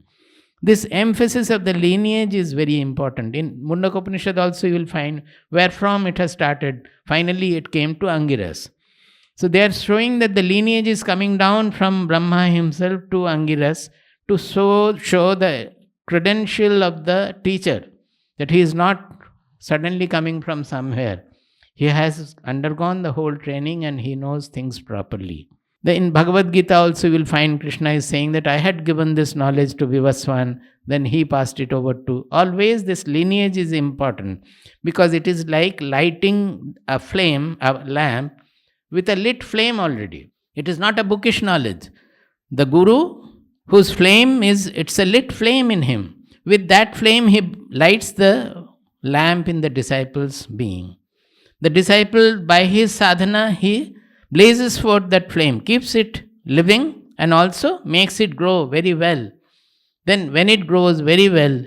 This emphasis of the lineage is very important. In Mundakopanishad also you will find where from it has started. Finally it came to Angiras. So they are showing that the lineage is coming down from Brahma himself to Angiras to show the credential of the teacher, that he is not suddenly coming from somewhere. He has undergone the whole training and he knows things properly. In Bhagavad Gita also you will find Krishna is saying that I had given this knowledge to Vivaswan, then he passed it over to. Always this lineage is important because it is like lighting a lamp with a lit flame already. It is not a bookish knowledge. The Guru, whose flame it's a lit flame in him. With that flame he lights the lamp in the disciple's being. The disciple, by his sadhana, he blazes forth that flame, keeps it living and also makes it grow very well. Then when it grows very well,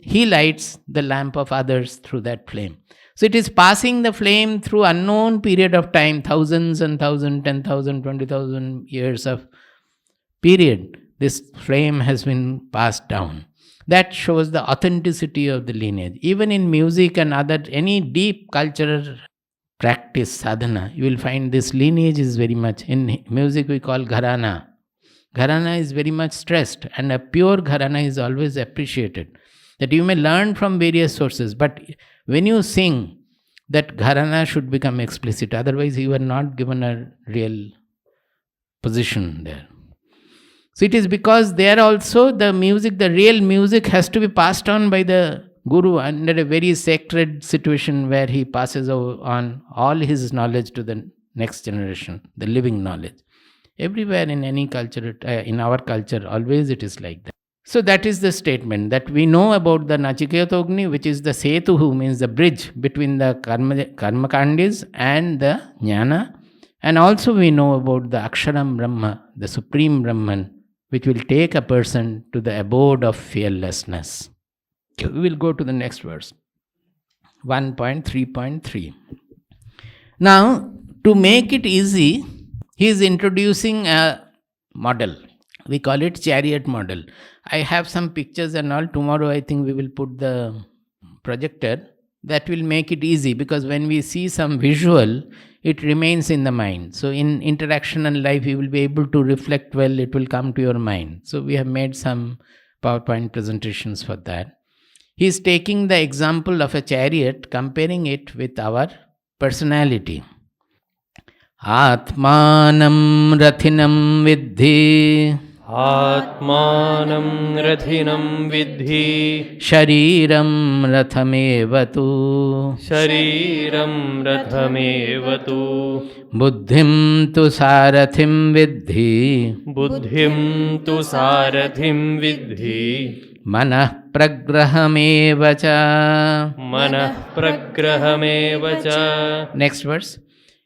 he lights the lamp of others through that flame. So it is passing the flame through unknown period of time, thousands and thousands, 10,000, 20,000 years of period. This flame has been passed down. That shows the authenticity of the lineage. Even in music and any deep cultural practice, sadhana, you will find this lineage is very much. In music we call gharana. Gharana is very much stressed, and a pure gharana is always appreciated. That you may learn from various sources, but when you sing, that gharana should become explicit. Otherwise you are not given a real position there. So it is because there also the real music has to be passed on by the Guru under a very sacred situation where he passes on all his knowledge to the next generation, the living knowledge. Everywhere in any culture, in our culture, always it is like that. So that is the statement that we know about the Nachiketogni, which is the Setuhu, means the bridge between the karma kandis and the jnana. And also we know about the Aksharam Brahma, the Supreme Brahman, which will take a person to the abode of fearlessness. We will go to the next verse, 1.3.3. Now, to make it easy, he is introducing a model. We call it chariot model. I have some pictures and all. Tomorrow I think we will put the projector. That will make it easy, because when we see some visual, it remains in the mind. So in interaction and life, you will be able to reflect well, it will come to your mind. So we have made some PowerPoint presentations for that. He is taking the example of a chariot, comparing it with our personality. Atmanam rathinam vidhi. Atmanam rathinam vidhi. Shariram rathamevatu. Shariram rathamevatu. Buddhim tu sarathim vidhi. Buddhim tu sarathim vidhi. Manah pragrahamevacha. Manah pragrahamevacha. Next verse.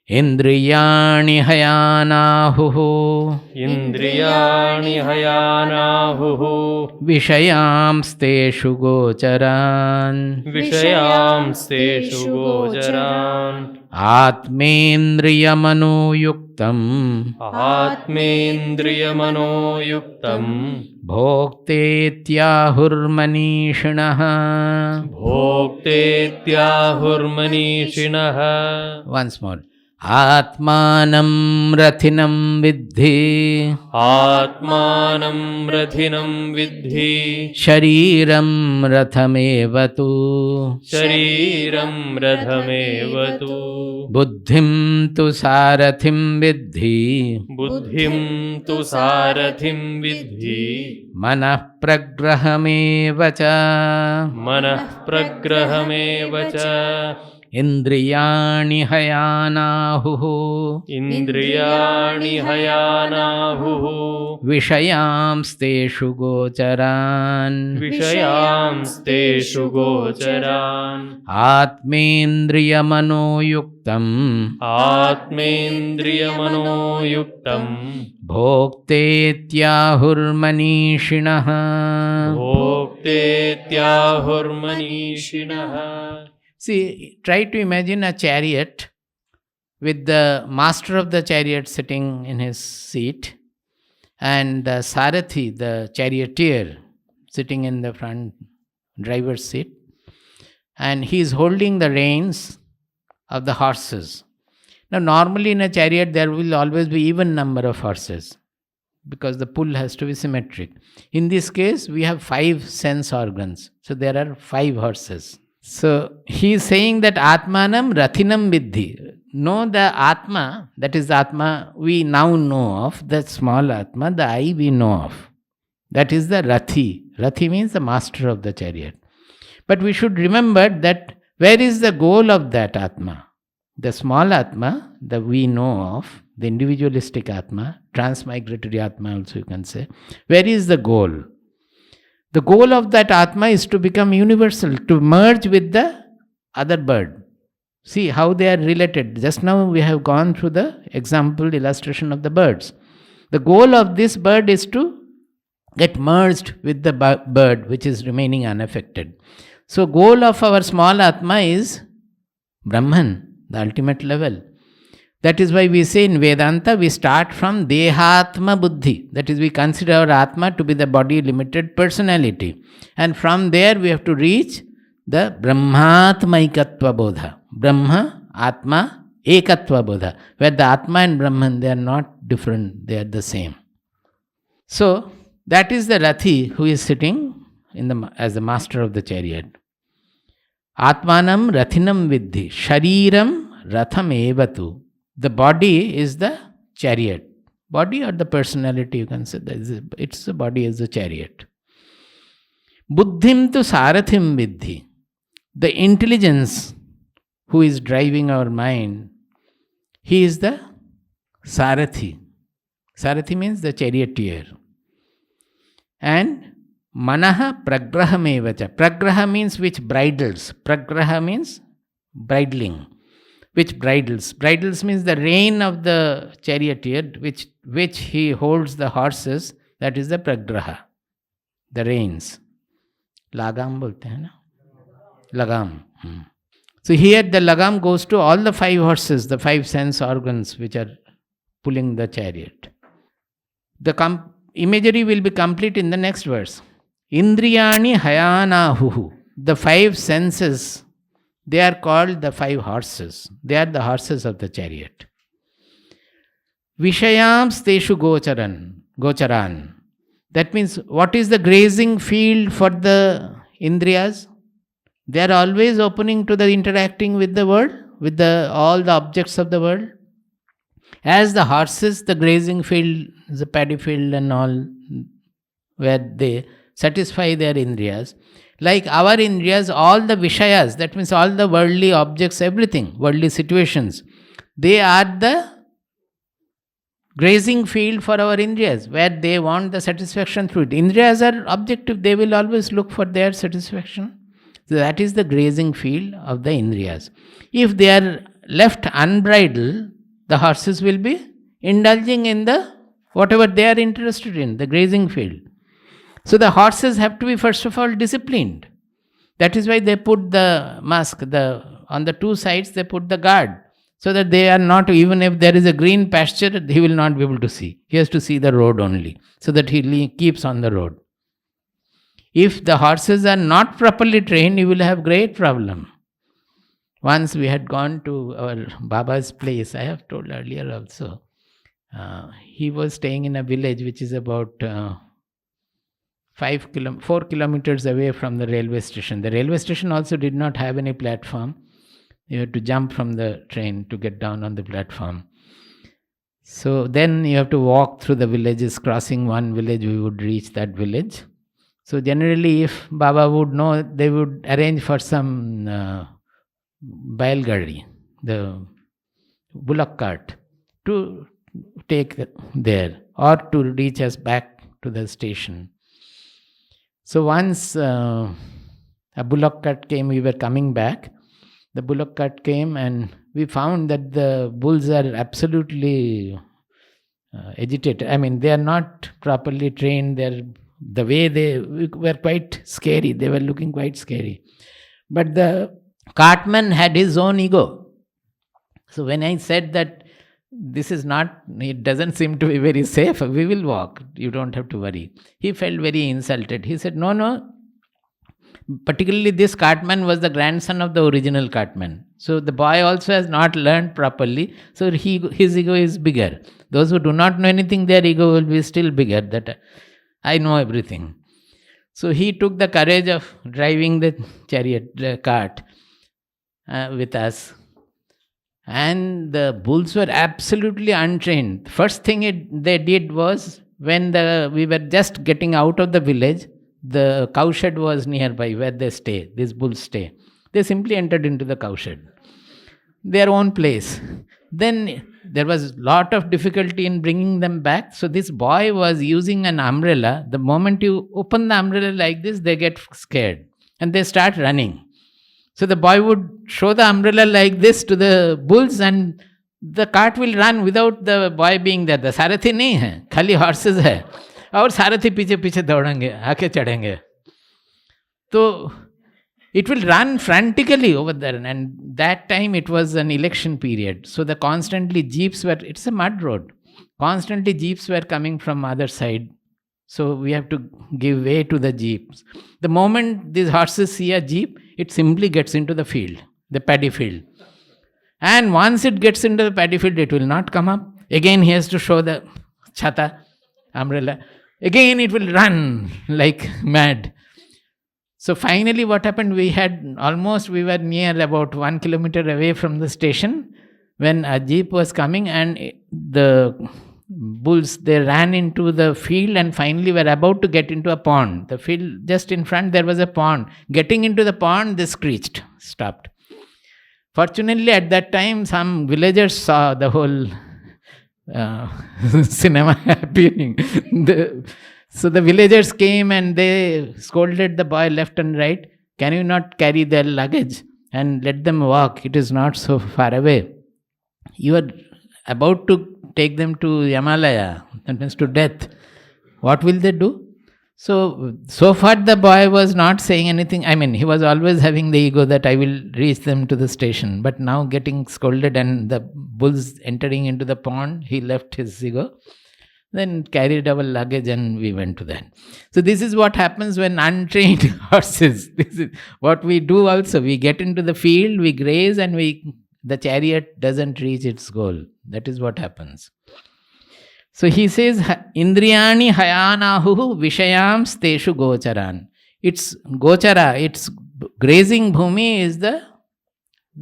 Indriyani hayanahuhu. Indriyani hayanahuhu. Vishayamsteshu gocharan. Vishayamsteshu gocharan. Atmendriyamanoyuktam. Atmendriyamanoyuktam. Bhoktetyahurmanishinaha. Bhoktetyahurmanishinaha. Once more. Atmanam rathinam vidhi. Atmanam rathinam vidhi. Shariram rathamevatu. Shariram rathamevatu. Buddhim tu sarathim vidhi. Buddhim tu sarathim vidhi. Manah pragrahamevacha. Manah pragrahamevacha. Indriyani hayanahuhu. Indriyani hayanahuhu. Vishayamsteshu gocharan. Vishayamsteshu gocharan. Atmendriyamanoyuktam. Atmendriyamanoyuktam. Bhoktetyahurmanishinaha. Bhoktetyahurmanishinaha. See, try to imagine a chariot with the master of the chariot sitting in his seat, and the Sarathi, the charioteer, sitting in the front driver's seat, and he is holding the reins of the horses. Now, normally in a chariot, there will always be even number of horses because the pull has to be symmetric. In this case, we have 5 sense organs, so there are 5 horses. So he is saying that Atmanam Rathinam Vidhi. Know the Atma, that is the Atma we now know of, that small Atma, the I we know of. That is the Rathi. Rathi means the master of the chariot. But we should remember that where is the goal of that Atma? The small Atma, that we know of, the individualistic Atma, transmigratory Atma also you can say. Where is the goal? The goal of that Atma is to become universal, to merge with the other bird. See how they are related. Just now we have gone through the example, illustration of the birds. The goal of this bird is to get merged with the bird which is remaining unaffected. So goal of our small Atma is Brahman, the ultimate level. That is why we say in Vedanta, we start from Dehatma Buddhi. That is, we consider our Atma to be the body limited personality. And from there we have to reach the Brahmatmaikatva Bodha. Brahma, Atma, Ekatva Bodha. Where the Atma and Brahman, they are not different, they are the same. So, that is the Rathi who is sitting as the master of the chariot. Atmanam Rathinam Vidhi. Shariram Ratham Evatu. The body is the chariot. Body or the personality, you can say. It's the body is the chariot. Buddhim tu Sarathim Vidhi. The intelligence who is driving our mind, he is the Sarathi. Sarathi means the charioteer. And Manaha Pragrahamevacha. Pragraha means which bridles. Pragraha means bridling. Which bridles? Bridles means the rein of the charioteer, which he holds the horses. That is the pragraha, the reins. Lagam bolte hai na? Lagam. So here the lagam goes to all the 5 horses, the 5 sense organs which are pulling the chariot. The imagery will be complete in the next verse. Indriyani hayanahuhu. The 5 senses, they are called the 5 horses. They are the horses of the chariot. Vishayams teshu gocharan. That means, what is the grazing field for the Indriyas? They are always opening to the interacting with the world, with all the objects of the world. As the horses, the grazing field, the paddy field and all, where they satisfy their Indriyas. Like our Indriyas, all the Vishayas, that means all the worldly objects, everything, worldly situations, they are the grazing field for our Indriyas, where they want the satisfaction through it. Indriyas are objective, they will always look for their satisfaction. So that is the grazing field of the Indriyas. If they are left unbridled, the horses will be indulging in the whatever they are interested in, the grazing field. So the horses have to be first of all disciplined. That is why they put the mask, on the 2 sides they put the guard, so that they are not, even if there is a green pasture, he will not be able to see. He has to see the road only, so that he keeps on the road. If the horses are not properly trained, you will have great problem. Once we had gone to our Baba's place, I have told earlier also. He was staying in a village which is about 4 kilometers away from the railway station. The railway station also did not have any platform. You had to jump from the train to get down on the platform. So then you have to walk through the villages. Crossing one village, we would reach that village. So generally, if Baba would know, they would arrange for some bailgadi, the bullock cart, to take there or to reach us back to the station. So once a bullock cart came, we were coming back. The bullock cart came and we found that the bulls are absolutely agitated. I mean, they are not properly trained. The way they were quite scary. They were looking quite scary. But the cartman had his own ego. So when I said that this is not, it doesn't seem to be very safe, we will walk, you don't have to worry. He felt very insulted. He said, no, particularly this cartman was the grandson of the original cartman. So the boy also has not learned properly. So his ego is bigger. Those who do not know anything, their ego will be still bigger. That I know everything. So he took the courage of driving the chariot, the cart with us. And the bulls were absolutely untrained. First thing they did was, when we were just getting out of the village, the cowshed was nearby where they stay, these bulls stay. They simply entered into the cowshed, their own place. Then there was lot of difficulty in bringing them back. So this boy was using an umbrella. The moment you open the umbrella like this, they get scared and they start running. So the boy would show the umbrella like this to the bulls and the cart will run without the boy being there. The सारथी नहीं है, खाली horses है और सारथी पीछे पीछे दौड़ेंगे, आके चढ़ेंगे. तो it will run frantically over there. And that time it was an election period. So the constantly jeeps were, it's a mud road. Constantly jeeps were coming from other side. So we have to give way to the jeeps. The moment these horses see a jeep, it simply gets into the field, the paddy field. And once it gets into the paddy field, it will not come up. Again he has to show the chhata, umbrella. Again it will run like mad. So finally what happened, we were near about 1 kilometer away from the station when a jeep was coming, and the bulls, they ran into the field and finally were about to get into a pond. The field just in front, there was a pond. Getting into the pond, they screeched, stopped. Fortunately at that time some villagers saw the whole cinema happening. So the villagers came and they scolded the boy left and right. Can you not carry their luggage and let them walk? It is not so far away. You are about to take them to Yamalaya, that means to death. What will they do? So far the boy was not saying anything. I mean, he was always having the ego that I will reach them to the station. But now getting scolded and the bulls entering into the pond, he left his ego. Then carried our luggage and we went to that. So this is what happens when untrained horses. This is what we do also. We get into the field, we graze, and the chariot doesn't reach its goal. That is what happens. So he says, Indriyani hayanahu vishayams teshu gocharan. It's gochara, it's grazing bhumi is the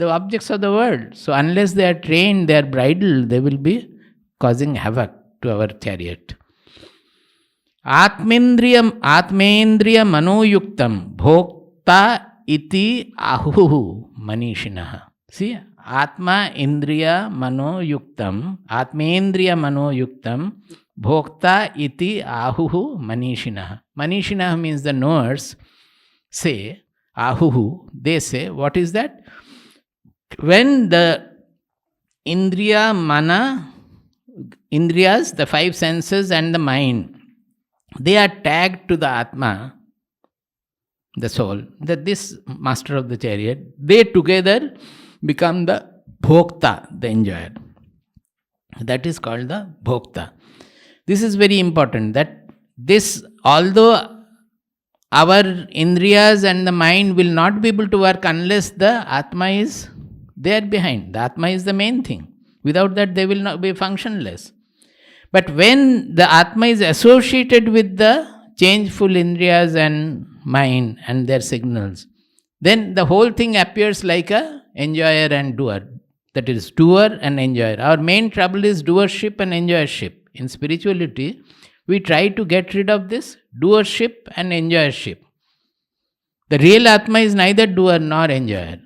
objects of the world. So unless they are trained, they are bridled, they will be causing havoc to our chariot. Atmendriya manoyuktam bhokta iti ahuhu manishinaha. See, Atma Indriya manoyuktam bhokta iti ahuhu manishinaha. Manishinaha means the knowers say, ahuhu, they say, what is that? When the Indriyas, the five senses and the mind, they are tagged to the Atma, the soul, that this master of the chariot, they together become the bhokta, the enjoyer. That is called the bhokta. This is very important, that this, although our indriyas and the mind will not be able to work unless the Atma is there behind. The Atma is the main thing. Without that, they will not be functionless. But when the Atma is associated with the changeful indriyas and mind and their signals, then the whole thing appears like a enjoyer and doer. That is, doer and enjoyer. Our main trouble is doership and enjoyership. In spirituality, we try to get rid of this doership and enjoyership. The real Atma is neither doer nor enjoyer.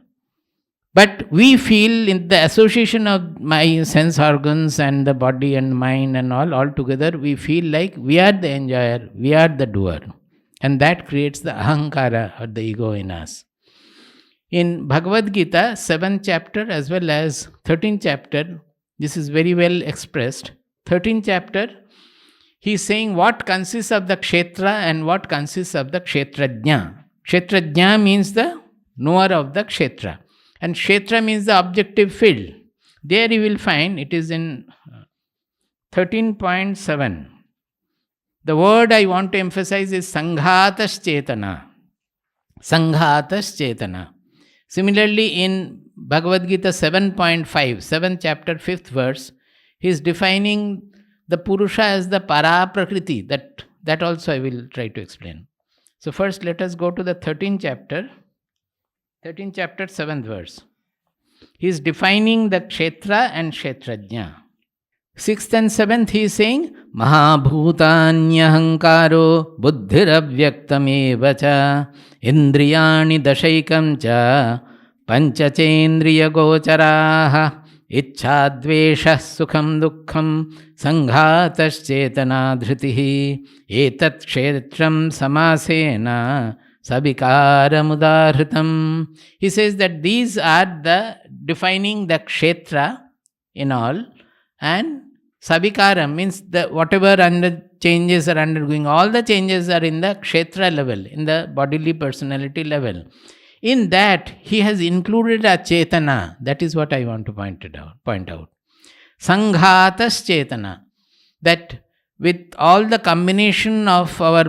But we feel in the association of my sense organs and the body and mind and all together, we feel like we are the enjoyer, we are the doer. And that creates the ahankara or the ego in us. In Bhagavad Gita, 7th chapter as well as 13th chapter, this is very well expressed. 13th chapter, he is saying what consists of the kshetra and what consists of the kshetrajna. Kshetrajna means the knower of the kshetra. And kshetra means the objective field. There you will find it is in 13.7. The word I want to emphasize is Sanghatas Chetana. Sanghatas Chetana. Similarly, in Bhagavad Gita 7.5, 7th chapter, 5th verse, he is defining the Purusha as the Para Prakriti. That also I will try to explain. So first let us go to the 13th chapter, 7th verse. He is defining the Kshetra and Kshetrajna. 6th and 7th he is saying, Mahabhutanyahankaro buddhiravyaktameva cha indriyani dashaikam cha panchachendriya gocharaha ichchadveshah sukham dukkham sanghatas chetana dhritihi etat kshetram samasena sabikaramudahritam. He says that these are the defining the kshetra in all, and sabikaram means the whatever under changes are undergoing, all the changes are in the kshetra level, in the bodily personality level. In that he has included a chetana. That is what I want to point out. Sanghatas chetana. That with all the combination of our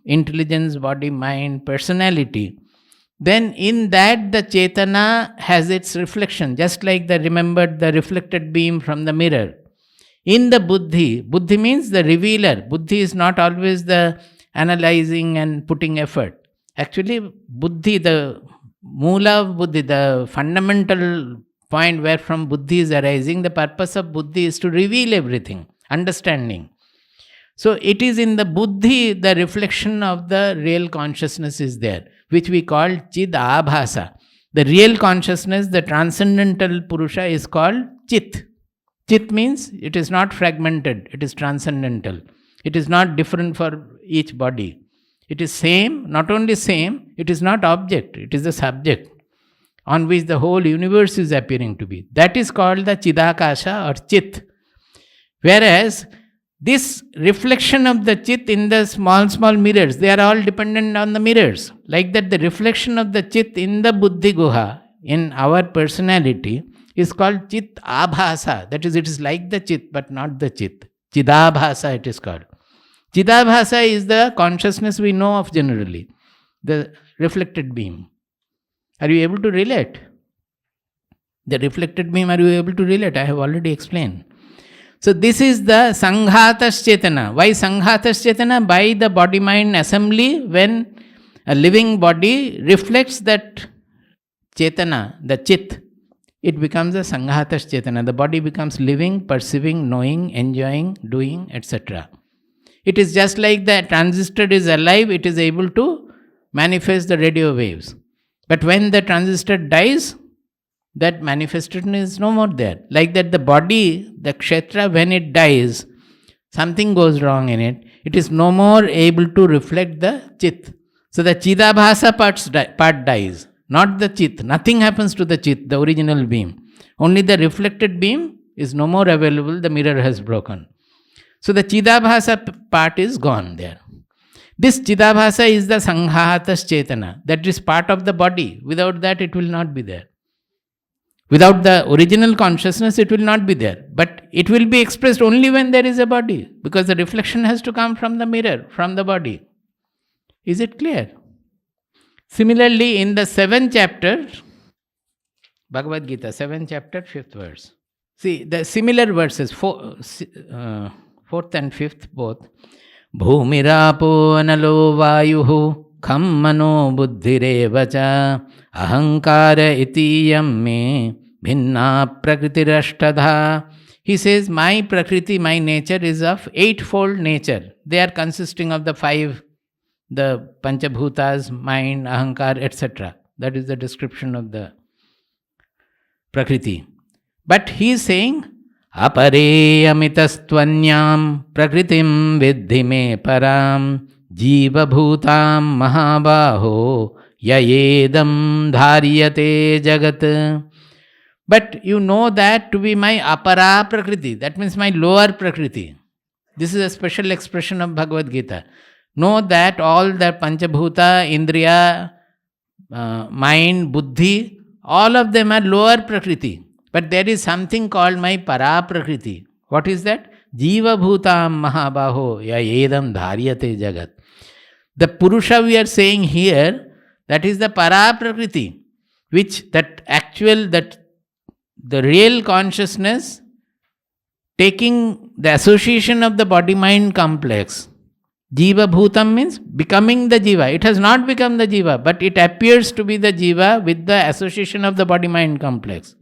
intelligence, body, mind, personality, then in that the chetana has its reflection, just like the reflected beam from the mirror. In the buddhi means the revealer. Buddhi is not always the analyzing and putting effort. Actually, buddhi, the mula of buddhi, the fundamental point where from buddhi is arising, the purpose of buddhi is to reveal everything, understanding. So it is in the buddhi, the reflection of the real consciousness is there, which we call chid abhasa. The real consciousness, the transcendental Purusha is called chit. Chit means it is not fragmented, it is transcendental. It is not different for each body. It is same, not only same, it is not object, it is the subject on which the whole universe is appearing to be. That is called the Chidakasha or Chit. Whereas this reflection of the Chit in the small mirrors, they are all dependent on the mirrors. Like that, the reflection of the Chit in the Buddhi Guha, in our personality, is called Chit Abhasa. That is, it is like the Chit, but not the Chit. Chidabhasa it is called. Chidabhasa is the consciousness we know of generally, the reflected beam. Are you able to relate? The reflected beam, are you able to relate? I have already explained. So this is the Sanghatas Chetana. Why Sanghatas Chetana? By the body-mind assembly, when a living body reflects that Chetana, the Chit, it becomes a Sanghatas Chetana. The body becomes living, perceiving, knowing, enjoying, doing, etc. It is just like the transistor is alive, it is able to manifest the radio waves. But when the transistor dies, that manifestation is no more there. Like that, the body, the kshetra, when it dies, something goes wrong in it. It is no more able to reflect the chit. So the chidabhasa part dies, not the chit. Nothing happens to the chit, the original beam. Only the reflected beam is no more available, the mirror has broken. So the chidabhasa part is gone there. This chidabhasa is the sanghatas chetana. That is part of the body. Without that, it will not be there. Without the original consciousness, it will not be there. But it will be expressed only when there is a body. Because the reflection has to come from the mirror, from the body. Is it clear? Similarly, in the 7th chapter, Bhagavad Gita, 7th chapter, 5th verse. See, the similar verses, 4th and 5th both. Bhumirapo analo vayuhu kham mano buddhirevacha ahankara itiyam me bhinna prakritirashtadha. He says, my prakriti, my nature is of eightfold nature. They are consisting of the 5, the Panchabhutas, mind, ahankar, etc. That is the description of the prakriti. But he is saying, apareyamitastvanyam prakritim viddhi me param jiva bhutam mahabaho yayedam dharyate jagat. But you know that to be my apara prakriti, that means my lower prakriti. This is a special expression of Bhagavad Gita. Know that all the Panchabhuta, Indriya, mind, buddhi, all of them are lower prakriti. But there is something called my Paraprakriti. What is that? Jiva Bhutam Mahabaho Ya Edam Dharyate Jagat. The Purusha we are saying here, that is the Paraprakriti, which that the real consciousness taking the association of the body-mind complex. Jiva Bhutam means becoming the Jiva. It has not become the Jiva, but it appears to be the Jiva with the association of the body-mind complex.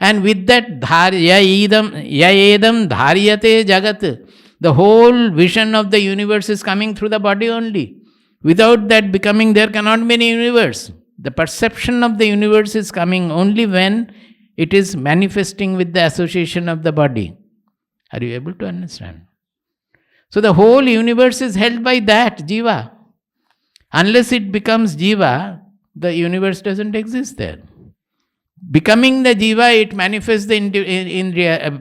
And with that ya edam dharyate jagat, the whole vision of the universe is coming through the body only. Without that becoming, there cannot be any universe. The perception of the universe is coming only when it is manifesting with the association of the body. Are you able to understand? So the whole universe is held by that Jiva. Unless it becomes Jiva, the universe doesn't exist there. Becoming the Jiva, it manifests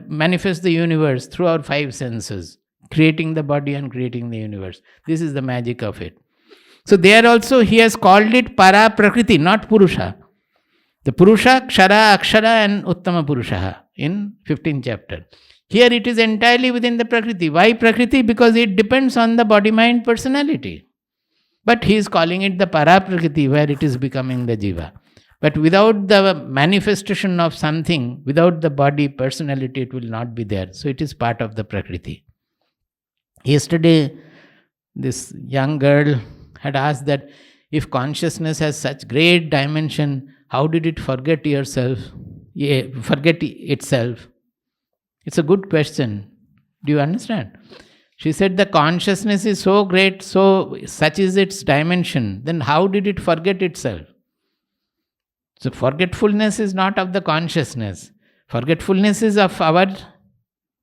manifests the universe through our five senses, creating the body and creating the universe. This is the magic of it. So there also he has called it Para Prakriti, not Purusha. The Purusha, Kshara, Akshara and Uttama Purusha in 15th chapter. Here it is entirely within the Prakriti. Why Prakriti? Because it depends on the body-mind personality. But he is calling it the Para Prakriti, where it is becoming the Jiva. But without the manifestation of something, without the body personality, it will not be there. So it is part of the Prakriti. Yesterday, this young girl had asked that if consciousness has such great dimension, how did it forget itself? It's a good question. Do you understand? She said the consciousness is so great, so such is its dimension. Then how did it forget itself? So forgetfulness is not of the consciousness. Forgetfulness is of our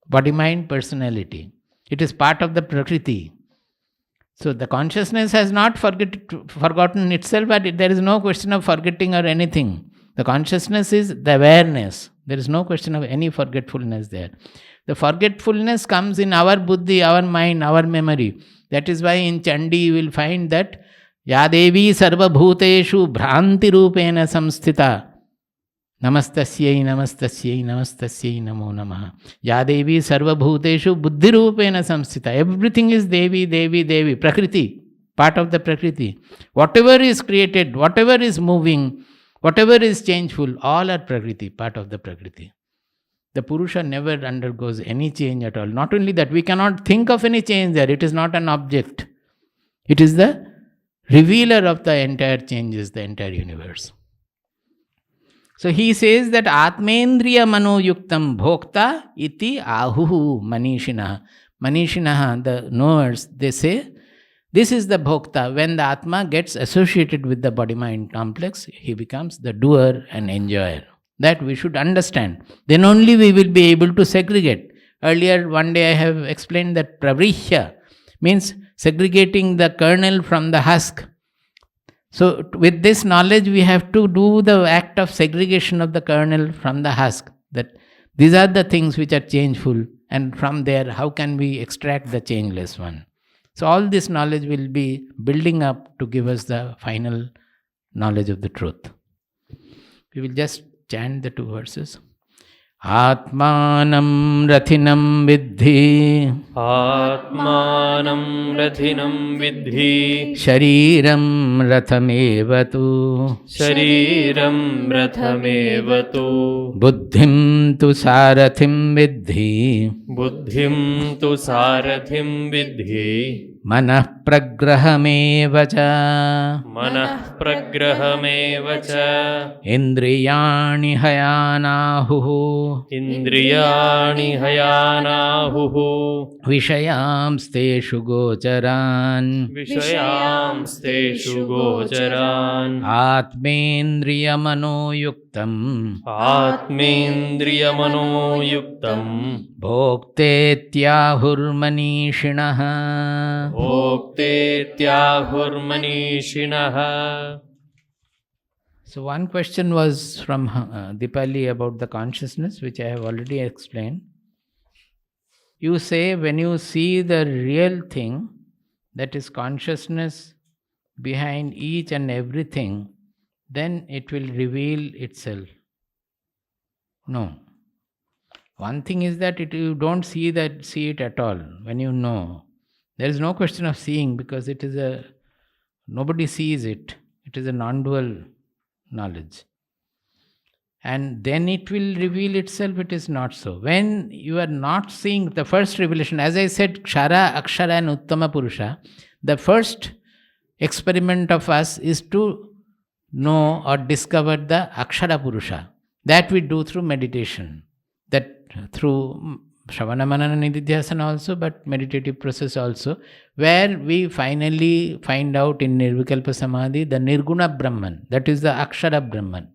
body-mind personality. It is part of the Prakriti. So the consciousness has not forgotten itself, but there is no question of forgetting or anything. The consciousness is the awareness. There is no question of any forgetfulness there. The forgetfulness comes in our buddhi, our mind, our memory. That is why in Chandi you will find that Ya Devi Sarva Bhuteshu Bhranti Rupena Samsthita Namastasyai Namastasyai Namastasyai Namo Namaha. Ya Devi Sarva Bhuteshu Buddhi Rupena Samsthita. Everything is Devi, Devi, Devi. Prakriti, part of the Prakriti. Whatever is created, whatever is moving, whatever is changeful, all are Prakriti, part of the Prakriti. The Purusha never undergoes any change at all. Not only that, we cannot think of any change there. It is not an object. It is the revealer of the entire changes, the entire universe. So he says that Atmendriya Mano Yuktam Bhokta iti ahuhu manishinaha. Manishinaha, the knowers, they say, this is the Bhokta. When the Atma gets associated with the body-mind complex, he becomes the doer and enjoyer. That we should understand. Then only we will be able to segregate. Earlier, one day I have explained that pravrihya means segregating the kernel from the husk. So with this knowledge, we have to do the act of segregation of the kernel from the husk. That these are the things which are changeful, and from there, how can we extract the changeless one? So all this knowledge will be building up to give us the final knowledge of the truth. We will just chant the two verses. Atmanam rathinam vidhi. Atmanam rathinam vidhi. Shariram rathamevatu. Shariram rathamevatu. Buddhim tu sarathim vidhi. Buddhim tu sarathim vidhi. Manah pragrahamevacha. Manah pragrahamevacha. Indriyani hayanahuhu. Indriyani hayanahuhu. Vishayamsteshu gocharan. Vishayamsteshu gocharan. Atmendriyamanoyuktam. Atmendriyamanoyuktam. Bhoktetyahurmanishinaha. Bhoktetyahurmanishinaha. So one question was from Dipali about the consciousness, which I have already explained. You say when you see the real thing, that is consciousness behind each and everything, then it will reveal itself. No. One thing is that you don't see it at all when you know. There is no question of seeing, because nobody sees it. It is a non-dual knowledge. And then it will reveal itself, it is not so. When you are not seeing the first revelation, as I said, Kshara, Akshara and Uttama Purusha, the first experiment of us is to know or discover the Akshara Purusha. That we do through meditation. That through Shravana Manana Nididhyasana also, but meditative process also, where we finally find out in Nirvikalpa Samadhi the Nirguna Brahman, that is the Akshara Brahman.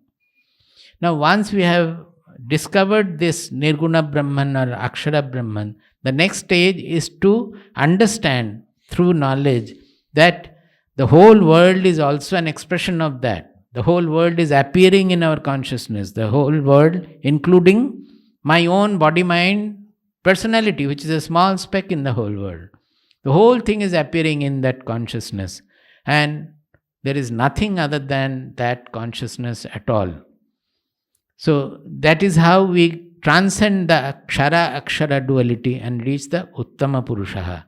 Now, once we have discovered this Nirguna Brahman or Akshara Brahman, the next stage is to understand through knowledge that the whole world is also an expression of that. The whole world is appearing in our consciousness. The whole world, including my own body, mind, personality, which is a small speck in the whole world. The whole thing is appearing in that consciousness. And there is nothing other than that consciousness at all. So that is how we transcend the Akshara duality and reach the Uttama Purusha.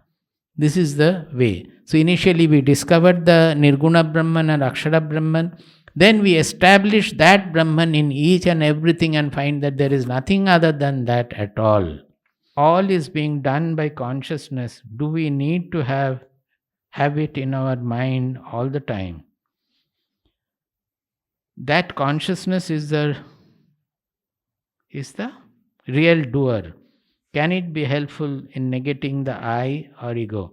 This is the way. So initially we discovered the Nirguna Brahman and Akshara Brahman. Then we establish that Brahman in each and everything and find that there is nothing other than that at all. All is being done by consciousness. Do we need to have it in our mind all the time? That consciousness is the real doer. Can it be helpful in negating the I or ego?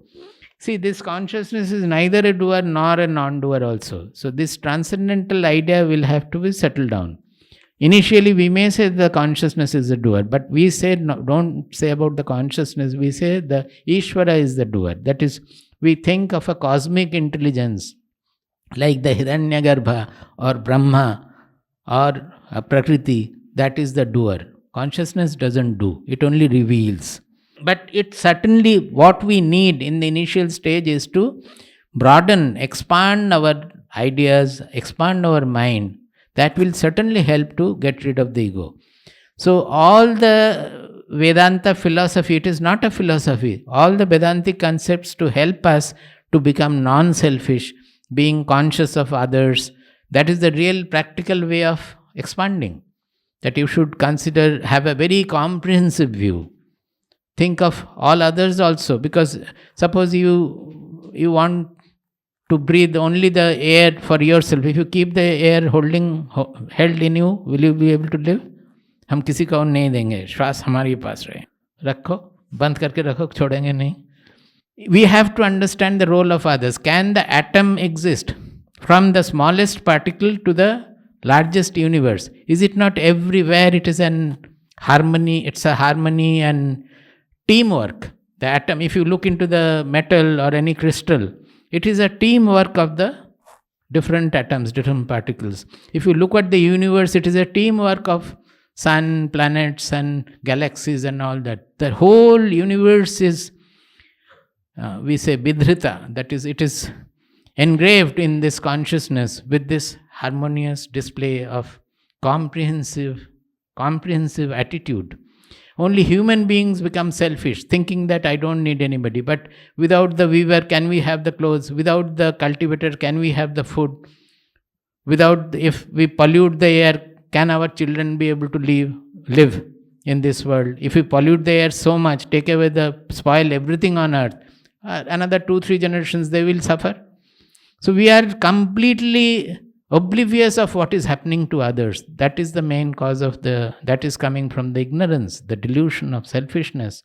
See, this consciousness is neither a doer nor a non-doer also. So this transcendental idea will have to be settled down. Initially, we may say the consciousness is the doer, but we say no, don't say about the consciousness. We say the Ishvara is the doer. That is, we think of a cosmic intelligence like the Hiranyagarbha or Brahma or a Prakriti. That is the doer. Consciousness doesn't do, it only reveals. But it certainly, what we need in the initial stage is to broaden, expand our ideas, expand our mind. That will certainly help to get rid of the ego. So all the Vedanta philosophy, it is not a philosophy. All the Vedantic concepts to help us to become non-selfish, being conscious of others, that is the real practical way of expanding. That you should consider, have a very comprehensive view. Think of all others also, because suppose you want to breathe only the air for yourself. If you keep the air held in you, will you be able to live? हम किसी को नहीं देंगे, श्वास हमारे पास रहे, रखो, बंद करके रखो, छोड़ेंगे नहीं. We have to understand the role of others. Can the atom exist from the smallest particle to the largest universe? Is it not everywhere? It is an harmony. It's a harmony and teamwork. The atom, if you look into the metal or any crystal, it is a teamwork of the different atoms, different particles. If you look at the universe, it is a teamwork of sun, planets and galaxies and all that. The whole universe is, we say, Bidhrita. That is, it is engraved in this consciousness with this harmonious display of comprehensive attitude. Only human beings become selfish, thinking that I don't need anybody. But without the weaver, can we have the clothes? Without the cultivator, can we have the food? If we pollute the air, can our children be able to live in this world? If we pollute the air so much, spoil everything on earth, another 2-3 generations, they will suffer. So we are completely oblivious of what is happening to others. That is the main cause of that is coming from the ignorance, the delusion of selfishness.